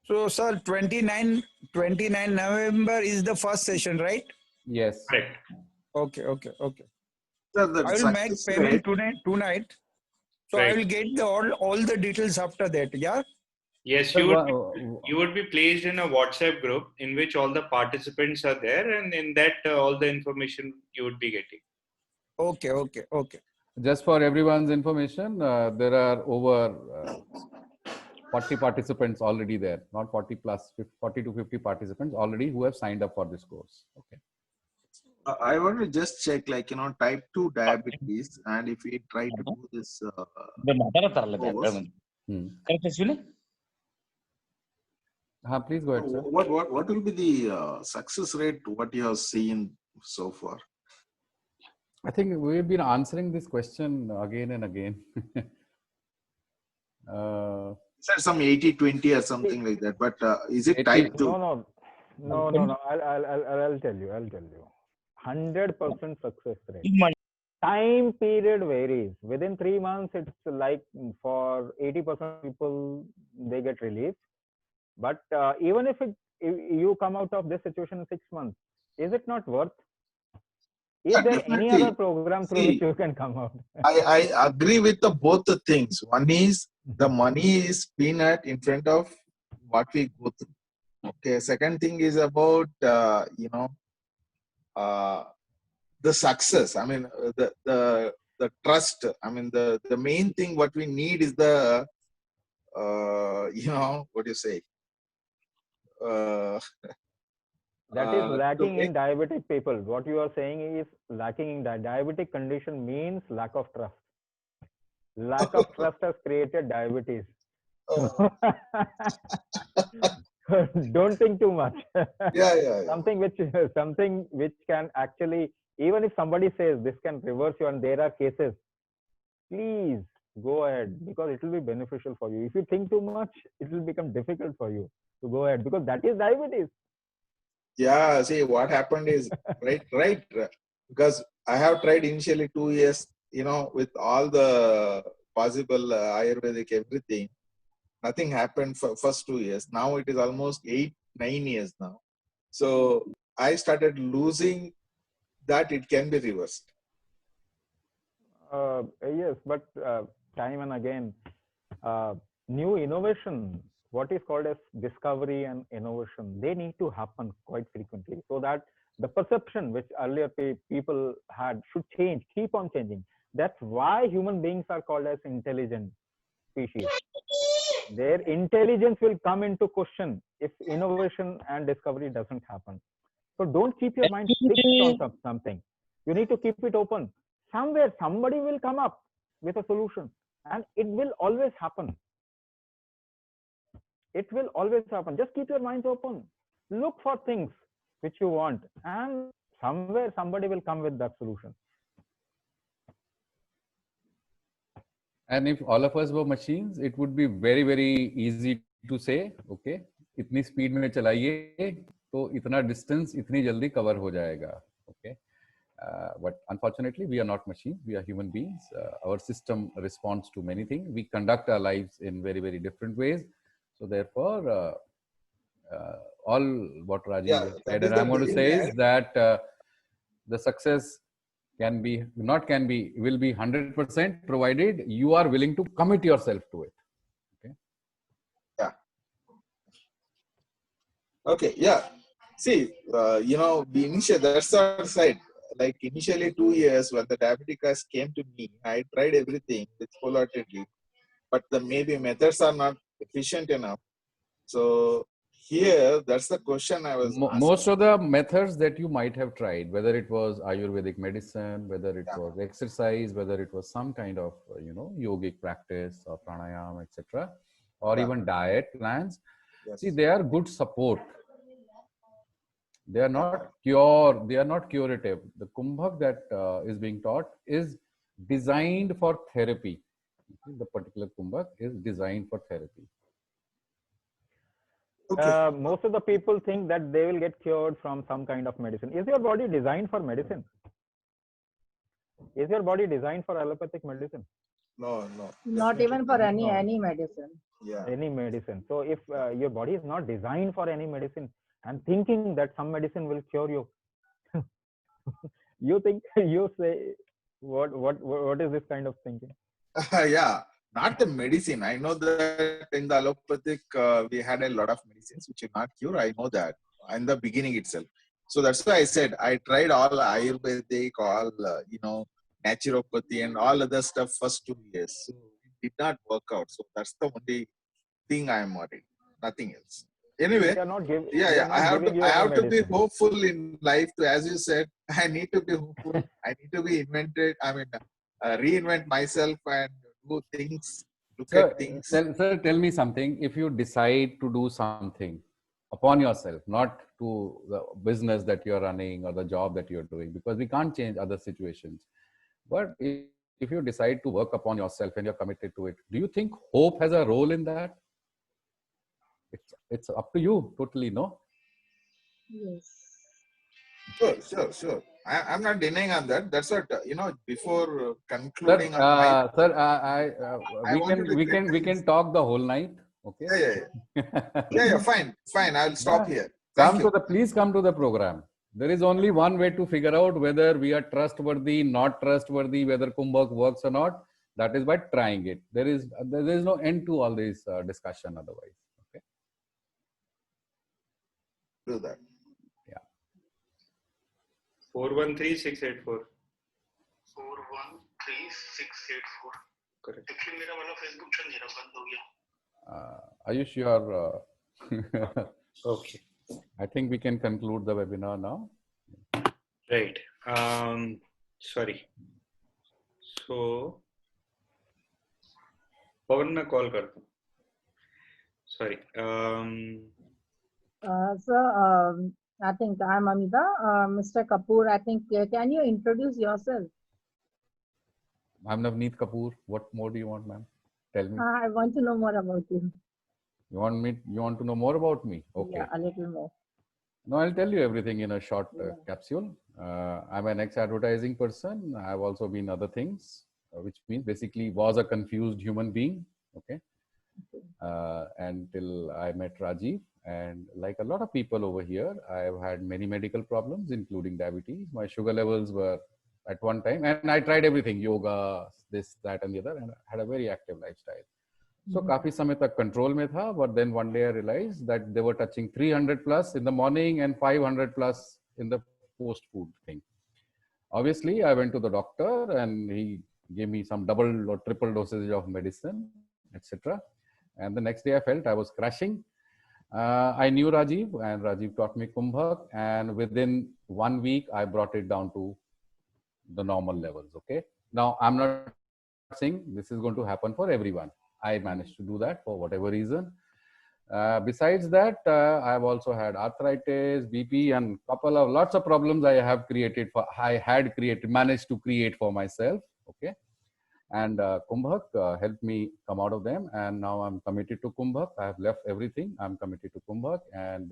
So, sir, 29 November is the first session, right? Yes. Correct. Okay. Sir, I will make payment tonight. So Right. I will get all the details after that. Yeah. Yes, you would be placed in a WhatsApp group in which all the participants are there, and in that all the information you would be getting. Okay. Just for everyone's information, there are over 40 participants already there, not 40 plus, 40 to 50 participants already who have signed up for this course. Okay. I want to just check, like, type 2 diabetes, and if we try to do this course, please go ahead, sir. What will be the success rate, what you have seen so far? I think we've been answering this question again and again. Sir, some 80-20 or something like that, but is it type 2? No. I'll tell you. 100% success rate. Time period varies. Within 3 months, it's like for 80% people, they get relief. But even if you come out of this situation in 6 months, is it not worth? Is there Definitely. any other program through which you can come out? I agree with both the things. One is the money is peanut in front of what we go through. Okay. Second thing is about the success. I mean the trust. I mean the main thing what we need is the what do you say? That is lacking in diabetic people. What you are saying is lacking in diabetic condition means lack of trust. Lack of trust has created diabetes. Don't think too much. Yeah. Something which can actually, even if somebody says this can reverse you and there are cases, please go ahead, because it will be beneficial for you. If you think too much, it will become difficult for you to go ahead, because that is diabetes. Yeah, see what happened is right, because I have tried initially 2 years, with all the possible Ayurvedic everything. Nothing happened for first 2 years. Now it is almost 8-9 years now. So I started losing that it can be reversed. Yes, but time and again, new innovation, what is called as discovery and innovation, they need to happen quite frequently, so that the perception which earlier people had should change, keep on changing. That's why human beings are called as intelligent species. Their intelligence will come into question if innovation and discovery doesn't happen. So don't keep your mind fixed on something. You need to keep it open. Somewhere somebody will come up with a solution, and it will always happen. It will always happen. Just keep your minds open. Look for things which you want, and somewhere somebody will come with that solution. And if all of us were machines, it would be very, very easy to say, okay, इतनी speed में चलाइए तो इतना distance इतनी जल्दी cover हो जाएगा. Okay. But unfortunately, we are not machines. We are human beings. Our system responds to many things. We conduct our lives in very, very different ways. So therefore, all what Rajiv said, and I'm going to say is that the success can be, not can be, will be 100% provided you are willing to commit yourself to it. Okay. Yeah. Okay. Yeah. See, you know, we initially, that's our side. Like initially 2 years when the diabeticus came to me, I tried everything with wholeheartedly, but the maybe methods are not efficient enough. So here, that's the question I was asking. Most of the methods that you might have tried, whether it was Ayurvedic medicine, whether it was exercise, whether it was some kind of, you know, yogic practice or pranayama, etc., or even diet plans, see, they are good support. They are not cure. They are not curative. The Kumbhak that is being taught is designed for therapy. The particular Kumbhak is designed for therapy. Most of the people think that they will get cured from some kind of medicine. Is your body designed for medicine? Is your body designed for allopathic medicine? No, no. Not even for any medicine. Yeah. Any medicine. So if your body is not designed for any medicine, and thinking that some medicine will cure you, you say, what is this kind of thinking? Yeah, not the medicine. I know that in the allopathic, we had a lot of medicines which will not cure. I know that in the beginning itself. So that's why I said I tried all Ayurvedic, all, you know, naturopathy and all other stuff first 2 years. So it did not work out. So that's the only thing I am worried. Nothing else. Anyway, I have to be hopeful in life. To, as you said, I need to be hopeful. I need to be invented. I mean, reinvent myself and do things, look at things. Sir, tell me something. If you decide to do something upon yourself, not to the business that you're running or the job that you're doing, because we can't change other situations. But if you decide to work upon yourself and you're committed to it, do you think hope has a role in that? It's up to you totally, no? Yes. Sure. I'm not denying on that. That's what, you know, before concluding on my... Sir, we can talk the whole night. Okay. Yeah, fine. I'll stop here. Thank you. Please come to the program. There is only one way to figure out whether we are trustworthy, not trustworthy, whether Kumbhak works or not. That is by trying it. There is no end to all this discussion otherwise. Okay. Do that. 413684. 413684. Correct. Actually मेरा वाला Facebook चल नहीं रहा, बंद हो गया. Ayush, you are okay. I think we can conclude the webinar now. Right. Sorry. So Pawan na call karta hu. Sorry. Sir, I think I'm Amita. Mr. Kapoor, I think, can you introduce yourself? I'm Navneet Kapoor. What more do you want, ma'am? Tell me. I want to know more about you. You want to know more about me? Okay. Yeah, a little more. No, I'll tell you everything in a short capsule. I'm an ex-advertising person. I've also been other things, which means basically was a confused human being. Okay. Until I met Rajiv. And like a lot of people over here, I've had many medical problems, including diabetes. My sugar levels were at one time, and I tried everything, yoga, this, that, and the other, and I had a very active lifestyle. So काफी समय तक control में था, but then one day I realized that they were touching 300 plus in the morning and 500 plus in the post-food thing. Obviously, I went to the doctor and he gave me some double or triple dosage of medicine, etc. And the next day I felt I was crashing. I knew Rajiv, and Rajiv taught me Kumbhak, and within 1 week I brought it down to the normal levels. Okay. Now I'm not saying this is going to happen for everyone. I managed to do that for whatever reason. Besides that, I've also had arthritis, BP, and lots of problems I had managed to create for myself. Okay. And Kumbhak helped me come out of them. And now I'm committed to Kumbhak. I have left everything. I'm committed to Kumbhak. And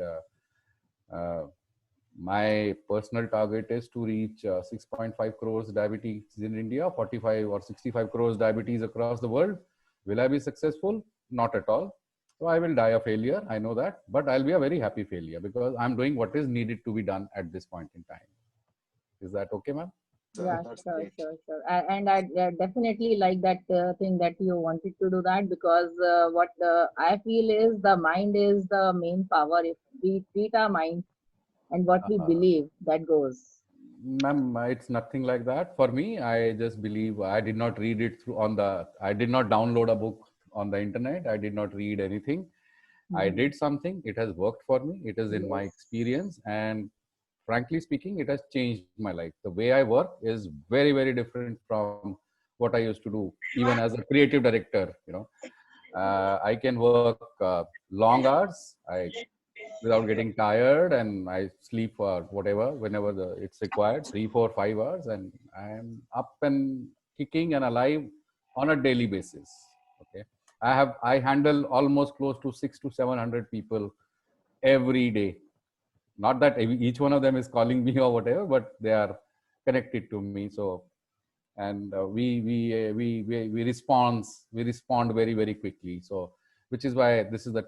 my personal target is to reach 6.5 crores diabetes in India, 45 or 65 crores diabetes across the world. Will I be successful? Not at all. So I will die a failure. I know that, but I'll be a very happy failure because I'm doing what is needed to be done at this point in time. Is that okay, ma'am? Yeah, That's sure, great. sure. And I definitely like that thing that you wanted to do that, because what I feel is the mind is the main power. If we treat our mind and what we believe, that goes. Ma'am, it's nothing like that for me. I just believe. I did not read it through on the. I did not download a book on the internet. I did not read anything. I did something. It has worked for me. It is in my experience, and frankly speaking, it has changed my life. The way I work is very, very different from what I used to do, even as a creative director. I can work long hours. Without getting tired, and I sleep for whatever, whenever it's required, 3, 4, 5 hours, and I'm up and kicking and alive on a daily basis. Okay, I handle almost close to 600 to 700 people every day. Not that each one of them is calling me or whatever, but they are connected to me. So, and we respond very, very quickly. So, which is why this is the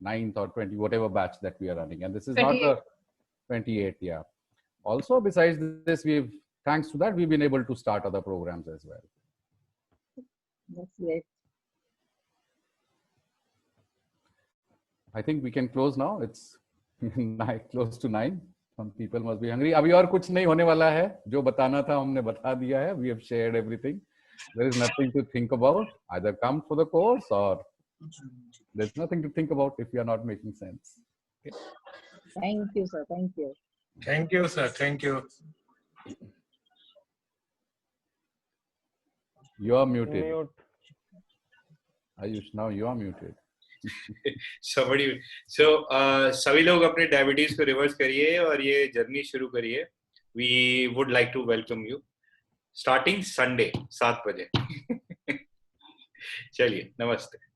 9th or 20, whatever batch that we are running, and this is not the 28. Yeah. Also, besides this, thanks to that, we've been able to start other programs as well. That's great. I think we can close now. It's close to 9. Some people must be hungry. अभी और कुछ नहीं होने वाला है. जो बताना था हमने बता दिया है. We have shared everything. There is nothing to think about. Either come for the course or there's nothing to think about if you are not making sense. Okay. Thank you, sir. Thank you. Thank you, sir. Thank you. You are muted. Mute. Ayush, now you are muted. सभी लोग अपने diabetes को reverse करिए और ये journey शुरू करिए. We would like to welcome you starting Sunday 7 बजे. चलिए, नमस्ते.